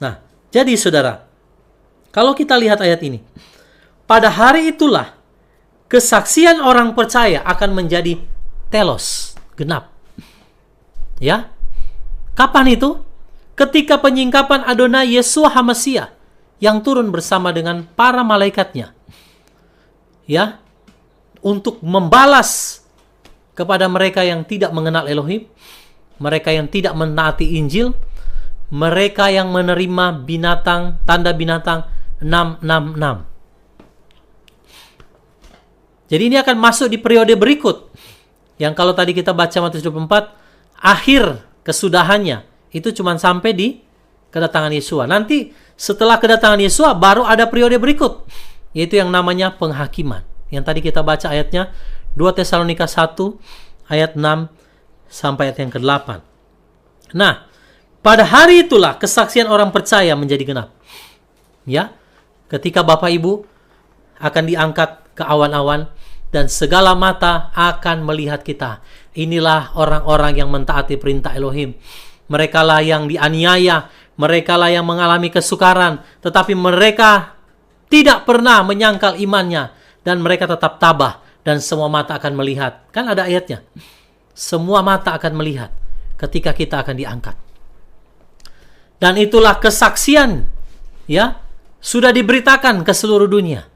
Nah, jadi saudara, kalau kita lihat ayat ini, pada hari itulah kesaksian orang percaya akan menjadi telos, genap. Ya, kapan itu? Ketika penyingkapan Adonai Yesua HaMasiah yang turun bersama dengan para malaikatnya. Ya, untuk membalas kepada mereka yang tidak mengenal Elohim, mereka yang tidak menaati Injil, mereka yang menerima binatang, tanda binatang 666. Jadi ini akan masuk di periode berikut. Yang kalau tadi kita baca Matius 24, akhir kesudahannya itu cuma sampai di kedatangan Yesua. Nanti setelah kedatangan Yesua baru ada periode berikut, yaitu yang namanya penghakiman. Yang tadi kita baca ayatnya 2 Tesalonika 1 ayat 6 sampai ayat yang ke-8. Nah, pada hari itulah kesaksian orang percaya menjadi genap. Ya, ketika Bapak Ibu akan diangkat ke awan-awan dan segala mata akan melihat kita. Inilah orang-orang yang mentaati perintah Elohim. Mereka lah yang dianiaya, mereka lah yang mengalami kesukaran, tetapi mereka tidak pernah menyangkal imannya dan mereka tetap tabah dan semua mata akan melihat. Kan ada ayatnya. Semua mata akan melihat ketika kita akan diangkat. Dan itulah kesaksian, ya, sudah diberitakan ke seluruh dunia.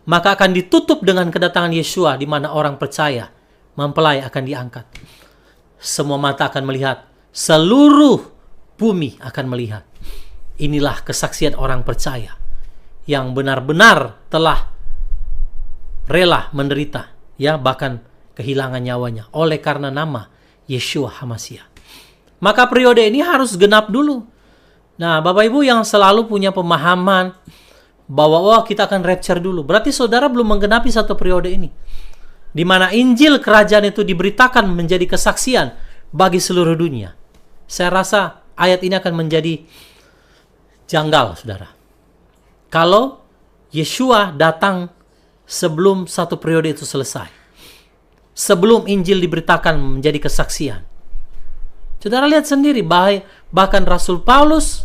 maka akan ditutup dengan kedatangan Yeshua, di mana orang percaya, mempelai akan diangkat. Semua mata akan melihat, seluruh bumi akan melihat. Inilah kesaksian orang percaya yang benar-benar telah rela menderita, ya, bahkan kehilangan nyawanya oleh karena nama Yeshua HaMashiach. Maka periode ini harus genap dulu. Nah, Bapak Ibu yang selalu punya pemahaman bahwa kita akan rapture dulu, berarti saudara belum menggenapi satu periode ini, di mana Injil kerajaan itu diberitakan menjadi kesaksian bagi seluruh dunia. Saya rasa ayat ini akan menjadi janggal, saudara, kalau Yeshua datang sebelum satu periode itu selesai, sebelum Injil diberitakan menjadi kesaksian. Saudara lihat sendiri, bahkan Rasul Paulus,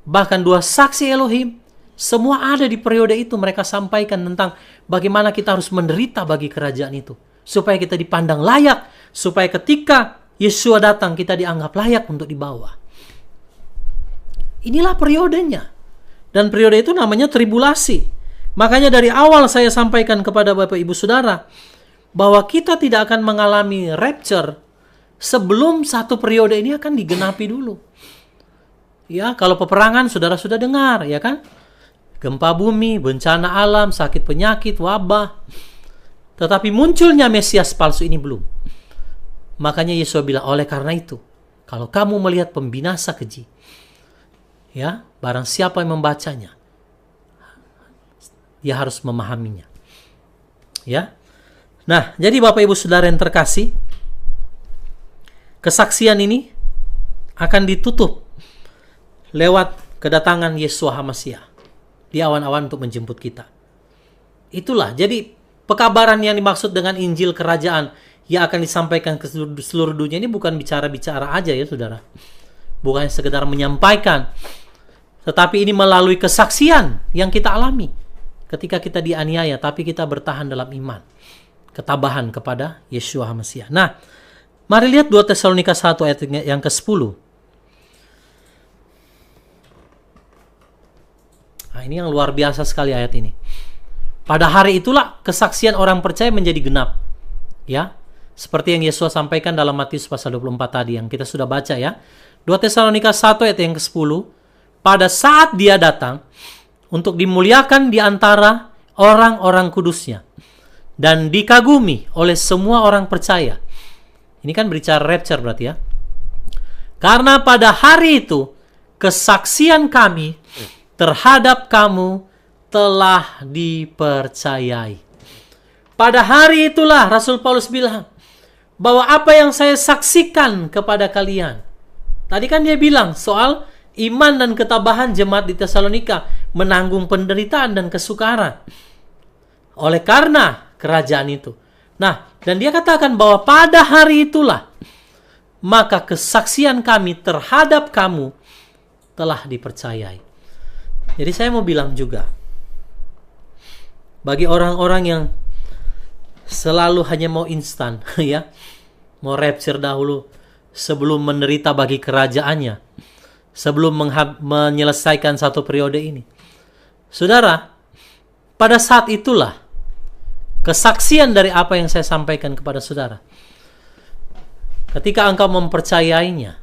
bahkan dua saksi Elohim, semua ada di periode itu. Mereka sampaikan tentang bagaimana kita harus menderita bagi kerajaan itu, supaya kita dipandang layak, supaya ketika Yeshua datang kita dianggap layak untuk dibawa. Inilah periodenya. Dan periode itu namanya tribulasi. Makanya dari awal saya sampaikan kepada Bapak Ibu Saudara bahwa kita tidak akan mengalami rapture sebelum satu periode ini akan digenapi dulu. Ya, kalau peperangan saudara sudah dengar, ya kan? Gempa bumi, bencana alam, sakit penyakit, wabah. Tetapi munculnya Mesias palsu ini belum. Makanya Yesus bilang, oleh karena itu, kalau kamu melihat pembinasa keji, ya, barang siapa yang membacanya, dia harus memahaminya. Ya. Nah, jadi Bapak Ibu Saudara yang terkasih, kesaksian ini akan ditutup lewat kedatangan Yeshua HaMashiach di awan-awan untuk menjemput kita. Itulah, jadi pekabaran yang dimaksud dengan Injil kerajaan yang akan disampaikan ke seluruh dunia ini bukan bicara-bicara aja, ya saudara. Bukan sekedar menyampaikan, tetapi ini melalui kesaksian yang kita alami ketika kita dianiaya, tapi kita bertahan dalam iman, ketabahan kepada Yeshua HaMashiach. Nah, mari lihat 2 Tesalonika 1 ayat yang ke-10. Nah, ini yang luar biasa sekali ayat ini. Pada hari itulah kesaksian orang percaya menjadi genap. Ya, seperti yang Yesus sampaikan dalam Matius pasal 24 tadi yang kita sudah baca, ya. 2 Tesalonika 1 ayat yang ke-10. Pada saat dia datang untuk dimuliakan di antara orang-orang kudusnya dan dikagumi oleh semua orang percaya. Ini kan berbicara rapture berarti, ya. Karena pada hari itu kesaksian kami terhadap kamu telah dipercayai. Pada hari itulah Rasul Paulus bilang bahwa apa yang saya saksikan kepada kalian. Tadi kan dia bilang soal iman dan ketabahan jemaat di Tesalonika menanggung penderitaan dan kesukaran oleh karena kerajaan itu. Nah, dan dia katakan bahwa pada hari itulah maka kesaksian kami terhadap kamu telah dipercayai. Jadi saya mau bilang juga, bagi orang-orang yang selalu hanya mau instan, ya, mau rapture dahulu sebelum menderita bagi kerajaannya, sebelum menyelesaikan satu periode ini. Saudara, pada saat itulah kesaksian dari apa yang saya sampaikan kepada saudara. Ketika engkau mempercayainya,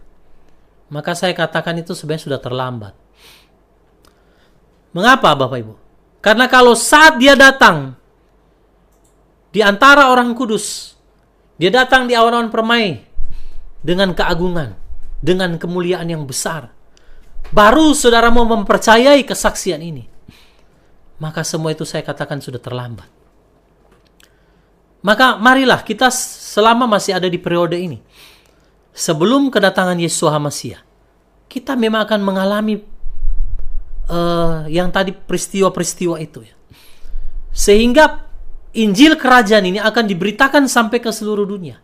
maka saya katakan itu sebenarnya sudah terlambat. Mengapa Bapak Ibu? Karena kalau saat dia datang di antara orang kudus, dia datang di awan-awan permai dengan keagungan, dengan kemuliaan yang besar, baru saudara mau mempercayai kesaksian ini, maka semua itu saya katakan sudah terlambat. Maka marilah kita selama masih ada di periode ini, sebelum kedatangan Yesus HaMashiach, kita memang akan mengalami yang tadi peristiwa-peristiwa itu, ya. Sehingga Injil kerajaan ini akan diberitakan sampai ke seluruh dunia.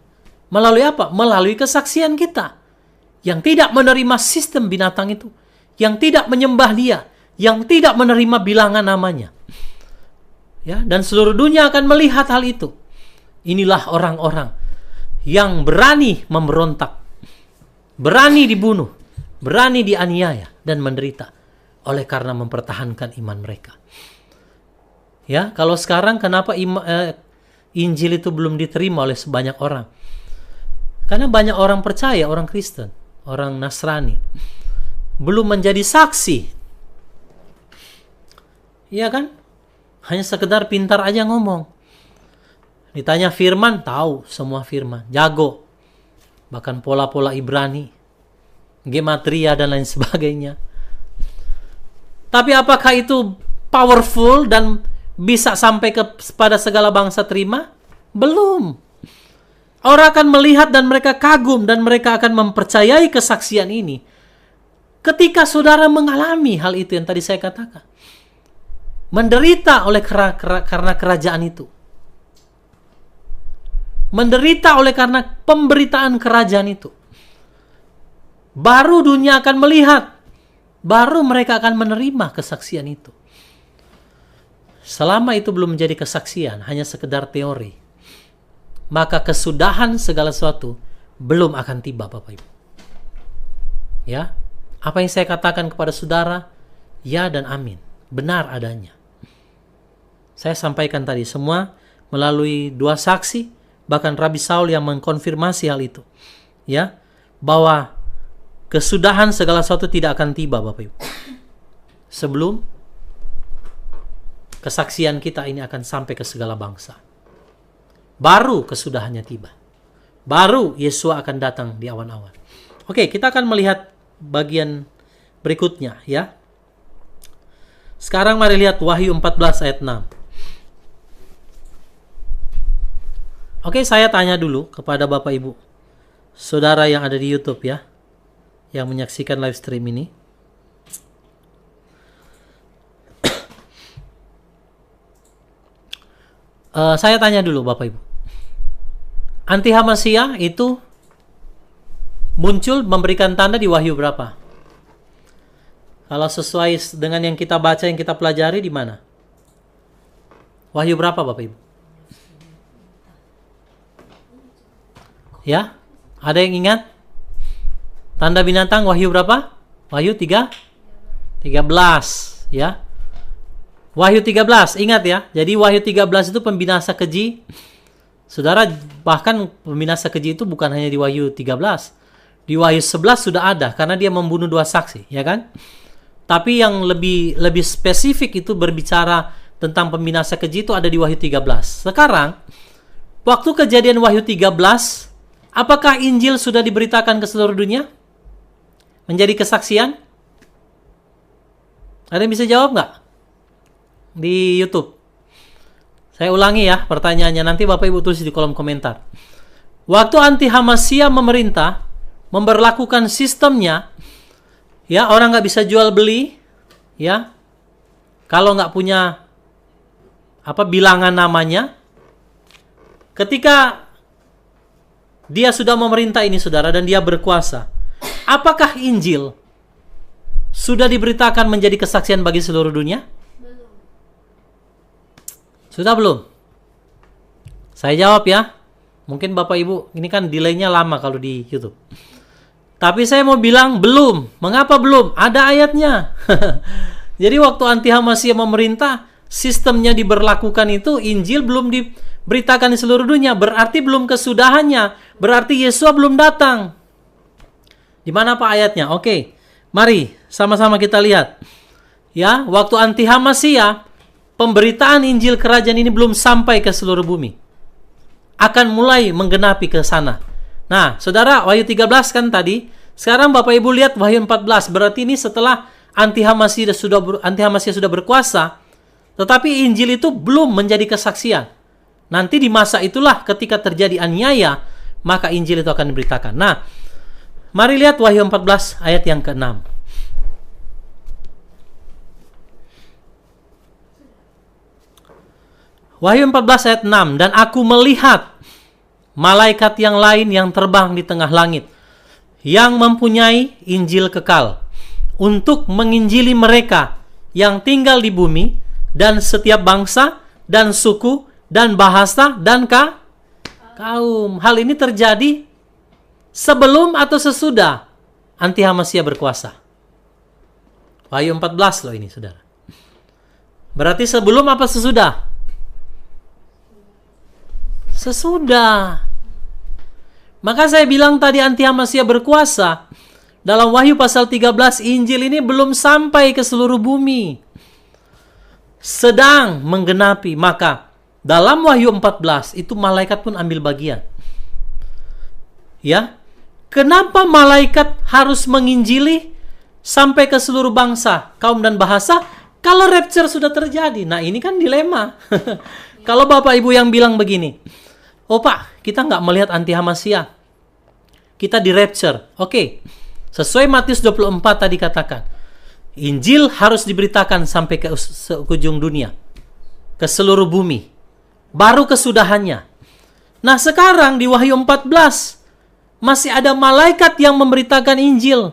Melalui apa? Melalui kesaksian kita yang tidak menerima sistem binatang itu, yang tidak menyembah dia, yang tidak menerima bilangan namanya. Ya, dan seluruh dunia akan melihat hal itu. Inilah orang-orang yang berani memberontak, berani dibunuh, berani dianiaya dan menderita oleh karena mempertahankan iman mereka. Ya, kalau sekarang kenapa Injil itu belum diterima oleh sebanyak orang? Karena banyak orang percaya, orang Kristen, orang Nasrani, belum menjadi saksi. Iya kan? Hanya sekedar pintar aja ngomong. Ditanya firman, tahu semua firman, jago. Bahkan pola-pola Ibrani, gematria dan lain sebagainya. Tapi apakah itu powerful dan bisa sampai kepada segala bangsa terima? Belum. Orang akan melihat dan mereka kagum dan mereka akan mempercayai kesaksian ini ketika saudara mengalami hal itu yang tadi saya katakan. Menderita oleh karena kerajaan itu. Menderita oleh karena pemberitaan kerajaan itu. Baru dunia akan melihat. Baru mereka akan menerima kesaksian itu. Selama itu belum menjadi kesaksian, hanya sekedar teori, maka kesudahan segala sesuatu belum akan tiba, Bapak Ibu. Ya, apa yang saya katakan kepada saudara, ya dan amin, benar adanya. Saya sampaikan tadi semua melalui dua saksi, bahkan Rabi Saul yang mengkonfirmasi hal itu. Ya, bahwa kesudahan segala sesuatu tidak akan tiba, Bapak Ibu, sebelum kesaksian kita ini akan sampai ke segala bangsa. Baru kesudahannya tiba. Baru Yesus akan datang di awan-awan. Oke, kita akan melihat bagian berikutnya ya. Sekarang mari lihat Wahyu 14 ayat 6. Oke, saya tanya dulu kepada Bapak Ibu, saudara yang ada di YouTube ya, yang menyaksikan live stream ini. Saya tanya dulu Bapak Ibu. Anti-Hamasia itu muncul memberikan tanda di Wahyu berapa? Kalau sesuai dengan yang kita baca, yang kita pelajari di mana? Wahyu berapa Bapak Ibu? Ya? Ada yang ingat? Tanda binatang Wahyu berapa? Wahyu 13 ya. Wahyu 13, ingat ya. Jadi Wahyu 13 itu pembinasa keji. Saudara, bahkan pembinasa keji itu bukan hanya di Wahyu 13. Di Wahyu 11 sudah ada, karena dia membunuh dua saksi, ya kan? Tapi yang lebih spesifik itu berbicara tentang pembinasa keji itu ada di Wahyu 13. Sekarang, waktu kejadian Wahyu 13, apakah Injil sudah diberitakan ke seluruh dunia? Menjadi kesaksian? Ada yang bisa jawab nggak? Di YouTube. Saya ulangi ya pertanyaannya, nanti Bapak Ibu tulis di kolom komentar. Waktu anti-Hamasia memerintah, memberlakukan sistemnya, ya, orang nggak bisa jual beli, ya, kalau nggak punya bilangan namanya. Ketika dia sudah memerintah ini, saudara, dan dia berkuasa, apakah Injil sudah diberitakan menjadi kesaksian bagi seluruh dunia? Sudah belum? Saya jawab ya. Mungkin Bapak Ibu, ini kan delaynya lama kalau di YouTube. Tapi saya mau bilang belum. Mengapa belum? Ada ayatnya. Jadi waktu anti-Hamasia memerintah, sistemnya diberlakukan itu, Injil belum diberitakan di seluruh dunia. Berarti belum kesudahannya. Berarti Yesus belum datang. Di mana Pak ayatnya? Oke. Mari sama-sama kita lihat. Ya, waktu anti-Hamasia, pemberitaan Injil kerajaan ini belum sampai ke seluruh bumi. Akan mulai menggenapi ke sana. Nah, saudara, Wahyu 13 kan tadi. Sekarang Bapak Ibu lihat Wahyu 14. Berarti ini setelah anti-Hamasia sudah berkuasa, tetapi Injil itu belum menjadi kesaksian. Nanti di masa itulah ketika terjadi aniaya, maka Injil itu akan diberitakan. Nah, mari lihat Wahyu 14 ayat yang ke-6. Wahyu 14 ayat 6. Dan aku melihat malaikat yang lain yang terbang di tengah langit, yang mempunyai Injil kekal, untuk menginjili mereka yang tinggal di bumi, dan setiap bangsa, dan suku, dan bahasa, dan kaum. Hal ini terjadi sebelum atau sesudah anti-Hamasia berkuasa? Wahyu 14 loh ini, saudara. Berarti sebelum apa sesudah? Sesudah. Maka saya bilang tadi anti-Hamasiyah berkuasa. Dalam Wahyu pasal 13, Injil ini belum sampai ke seluruh bumi. Sedang menggenapi. Maka dalam Wahyu 14 itu malaikat pun ambil bagian. Ya. Kenapa malaikat harus menginjili sampai ke seluruh bangsa, kaum dan bahasa kalau rapture sudah terjadi? Nah, ini kan dilema. Kalau Bapak Ibu yang bilang begini, "Oh Pak, kita nggak melihat anti-Hamasiyah. Kita di rapture." Oke. Sesuai Matius 24 tadi katakan, Injil harus diberitakan sampai ke ujung dunia, ke seluruh bumi. Baru kesudahannya. Nah, sekarang di Wahyu 14 masih ada malaikat yang memberitakan Injil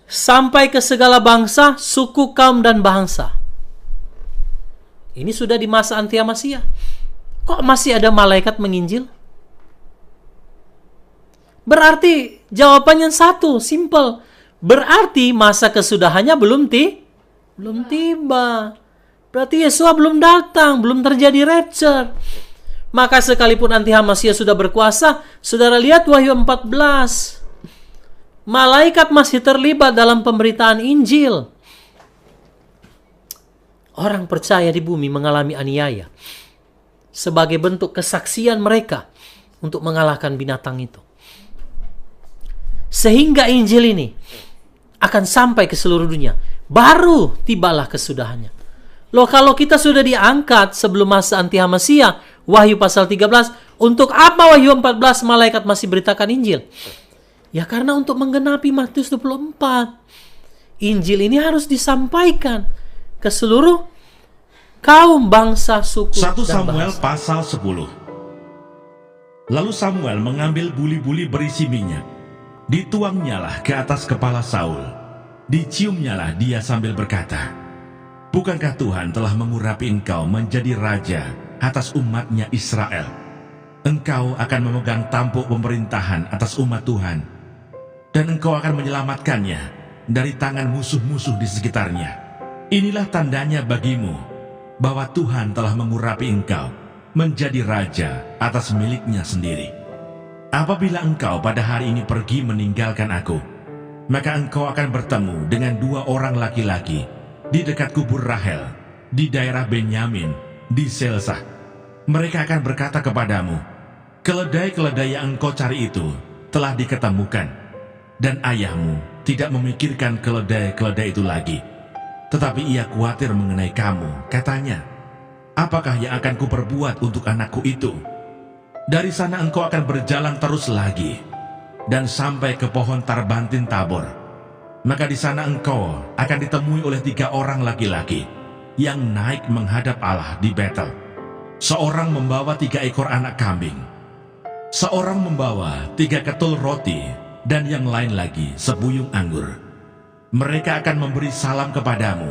sampai ke segala bangsa, suku, kaum, dan bangsa. Ini sudah di masa anti-Hamasiyah. Kok masih ada malaikat menginjil? Berarti jawabannya satu, simple. Berarti masa kesudahannya belum tiba. Berarti Yesus belum datang, belum terjadi rapture. Maka sekalipun anti-Hamasiyah sudah berkuasa, saudara lihat Wahyu 14. Malaikat masih terlibat dalam pemberitaan Injil. Orang percaya di bumi mengalami aniaya sebagai bentuk kesaksian mereka untuk mengalahkan binatang itu. Sehingga Injil ini akan sampai ke seluruh dunia. Baru tibalah kesudahannya. Loh, kalau kita sudah diangkat sebelum masa anti-Hamasiyah, Wahyu pasal 13, untuk apa Wahyu 14 malaikat masih beritakan Injil? Ya karena untuk menggenapi Matius 24. Injil ini harus disampaikan ke seluruh kaum, bangsa, suku, 1 dan Samuel bahasa. pasal 10. Lalu Samuel mengambil buli-buli berisi minyak, dituangnyalah ke atas kepala Saul, diciumnyalah dia sambil berkata, "Bukankah Tuhan telah mengurapi engkau menjadi raja atas umatnya Israel? Engkau akan memegang tampuk pemerintahan atas umat Tuhan, dan engkau akan menyelamatkannya dari tangan musuh-musuh di sekitarnya. Inilah tandanya bagimu bahwa Tuhan telah mengurapi engkau menjadi raja atas miliknya sendiri. Apabila engkau pada hari ini pergi meninggalkan aku, maka engkau akan bertemu dengan 2 orang laki-laki di dekat kubur Rahel, di daerah Benyamin, di Selsah. Mereka akan berkata kepadamu, keledai-keledai yang engkau cari itu telah diketemukan, dan ayahmu tidak memikirkan keledai-keledai itu lagi, tetapi ia khawatir mengenai kamu. Katanya, apakah yang akan kuperbuat untuk anakku itu? Dari sana engkau akan berjalan terus lagi, dan sampai ke pohon Tarbantin Tabor. Maka di sana engkau akan ditemui oleh 3 orang laki-laki yang naik menghadap Allah di Betel. Seorang membawa 3 ekor anak kambing, seorang membawa 3 ketul roti, dan yang lain lagi sebuyung anggur. Mereka akan memberi salam kepadamu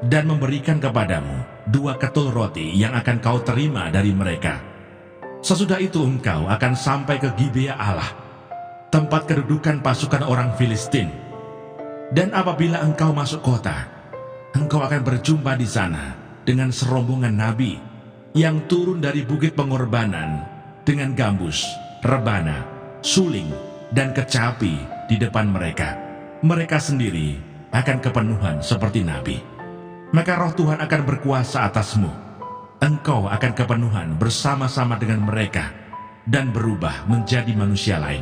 dan memberikan kepadamu 2 ketul roti yang akan kau terima dari mereka. Sesudah itu engkau akan sampai ke Gibea Allah, tempat kedudukan pasukan orang Filistin. Dan apabila engkau masuk kota, engkau akan berjumpa di sana dengan serombongan nabi yang turun dari bukit pengorbanan dengan gambus, rebana, suling, dan kecapi di depan mereka. Mereka sendiri akan kepenuhan seperti nabi. Maka roh Tuhan akan berkuasa atasmu. Engkau akan kepenuhan bersama-sama dengan mereka dan berubah menjadi manusia lain.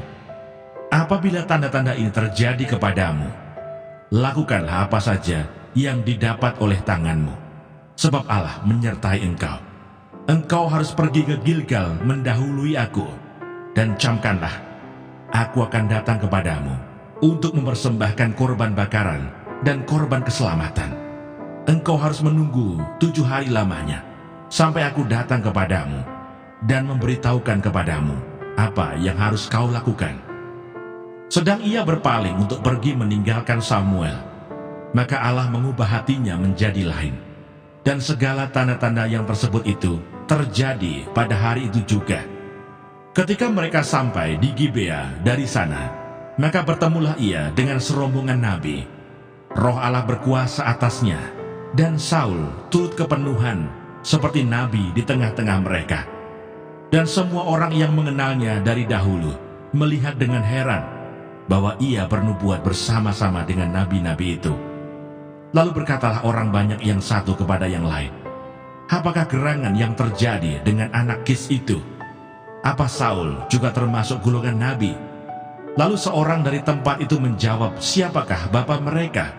Apabila tanda-tanda ini terjadi kepadamu, lakukanlah apa saja yang didapat oleh tanganmu, sebab Allah menyertai engkau. Engkau harus pergi ke Gilgal mendahului aku, dan camkanlah, aku akan datang kepadamu untuk mempersembahkan korban bakaran dan korban keselamatan. Engkau harus menunggu 7 hari lamanya, sampai aku datang kepadamu dan memberitahukan kepadamu apa yang harus kau lakukan." Sedang ia berpaling untuk pergi meninggalkan Samuel, maka Allah mengubah hatinya menjadi lain. Dan segala tanda-tanda yang tersebut itu terjadi pada hari itu juga. Ketika mereka sampai di Gibea dari sana, maka bertemulah ia dengan serombongan nabi. Roh Allah berkuasa atasnya, Dan Saul turut kepenuhan seperti nabi di tengah-tengah mereka. Dan semua orang yang mengenalnya dari dahulu melihat dengan heran bahwa ia bernubuat bersama-sama dengan nabi-nabi itu. Lalu berkatalah orang banyak yang satu kepada yang lain, apakah gerangan yang terjadi dengan anak Kis itu? Apa Saul juga termasuk golongan nabi? Lalu seorang dari tempat itu menjawab, siapakah bapa mereka?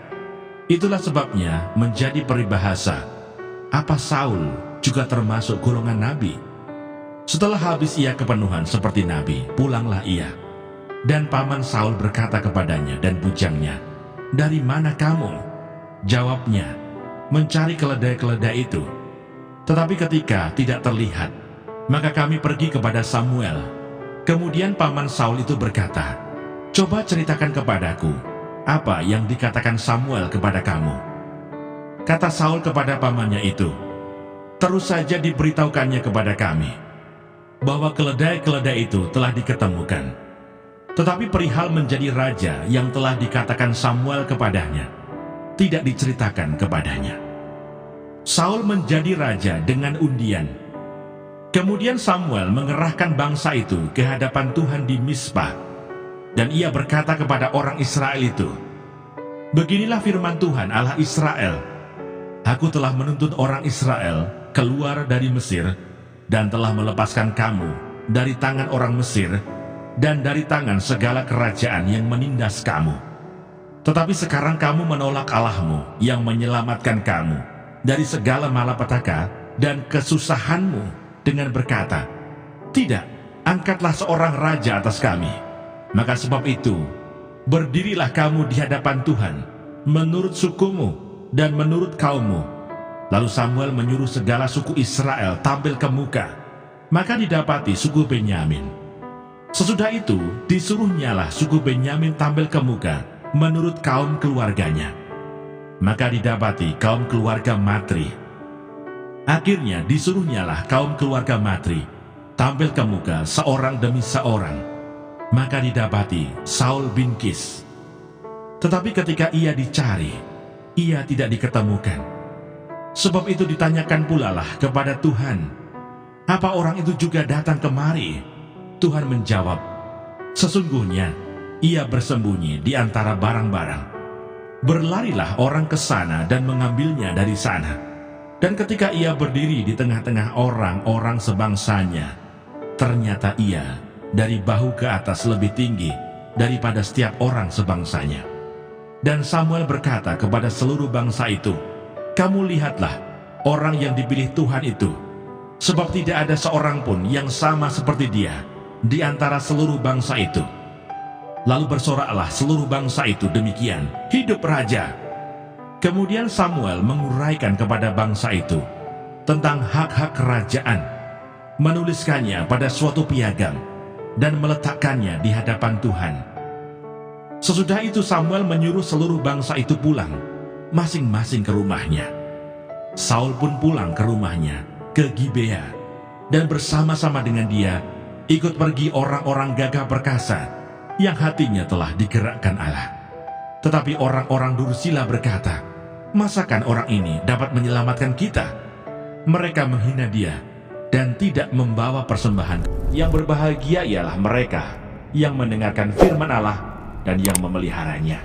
Itulah sebabnya menjadi peribahasa, apa Saul juga termasuk golongan nabi? Setelah habis ia kepenuhan seperti nabi, pulanglah ia. Dan paman Saul berkata kepadanya dan bujangnya, dari mana kamu? Jawabnya, mencari keledai-keledai itu. Tetapi ketika tidak terlihat, maka kami pergi kepada Samuel. Kemudian paman Saul itu berkata, coba ceritakan kepadaku, apa yang dikatakan Samuel kepada kamu? Kata Saul kepada pamannya itu, terus saja diberitahukannya kepada kami, bahwa keledai-keledai itu telah diketemukan. Tetapi perihal menjadi raja yang telah dikatakan Samuel kepadanya, tidak diceritakan kepadanya. Saul menjadi raja dengan undian. Kemudian Samuel mengerahkan bangsa itu ke hadapan Tuhan di Mizpah. Dan ia berkata kepada orang Israel itu, beginilah firman Tuhan Allah Israel, aku telah menuntun orang Israel keluar dari Mesir dan telah melepaskan kamu dari tangan orang Mesir dan dari tangan segala kerajaan yang menindas kamu. Tetapi sekarang kamu menolak Allahmu yang menyelamatkan kamu dari segala malapetaka dan kesusahanmu dengan berkata, tidak, angkatlah seorang raja atas kami. Maka sebab itu, berdirilah kamu di hadapan Tuhan, menurut sukumu dan menurut kaummu. Lalu Samuel menyuruh segala suku Israel tampil ke muka, maka didapati suku Benyamin. Sesudah itu, disuruhnyalah suku Benyamin tampil ke muka, menurut kaum keluarganya. Maka didapati kaum keluarga Matri. Akhirnya disuruhnyalah kaum keluarga Matri tampil ke muka seorang demi seorang. Maka didapati Saul bin Kis. Tetapi ketika ia dicari, ia tidak diketemukan. Sebab itu ditanyakan pula lah kepada Tuhan, apa orang itu juga datang kemari? Tuhan menjawab, sesungguhnya ia bersembunyi di antara barang-barang. Berlarilah orang ke sana dan mengambilnya dari sana. Dan ketika ia berdiri di tengah-tengah orang-orang sebangsanya, ternyata ia dari bahu ke atas lebih tinggi daripada setiap orang sebangsanya. Dan Samuel berkata kepada seluruh bangsa itu, kamu lihatlah orang yang dipilih Tuhan itu, sebab tidak ada seorang pun yang sama seperti dia di antara seluruh bangsa itu. Lalu bersoraklah seluruh bangsa itu demikian, hidup raja. Kemudian Samuel menguraikan kepada bangsa itu tentang hak-hak kerajaan, menuliskannya pada suatu piagam, dan meletakkannya di hadapan Tuhan. Sesudah itu Samuel menyuruh seluruh bangsa itu pulang, masing-masing ke rumahnya. Saul pun pulang ke rumahnya, ke Gibea, dan bersama-sama dengan dia ikut pergi orang-orang gagah perkasa yang hatinya telah digerakkan Allah. Tetapi orang-orang dursila berkata, masakan orang ini dapat menyelamatkan kita? Mereka menghina dia dan tidak membawa persembahan. Yang berbahagia ialah mereka yang mendengarkan firman Allah dan yang memeliharanya.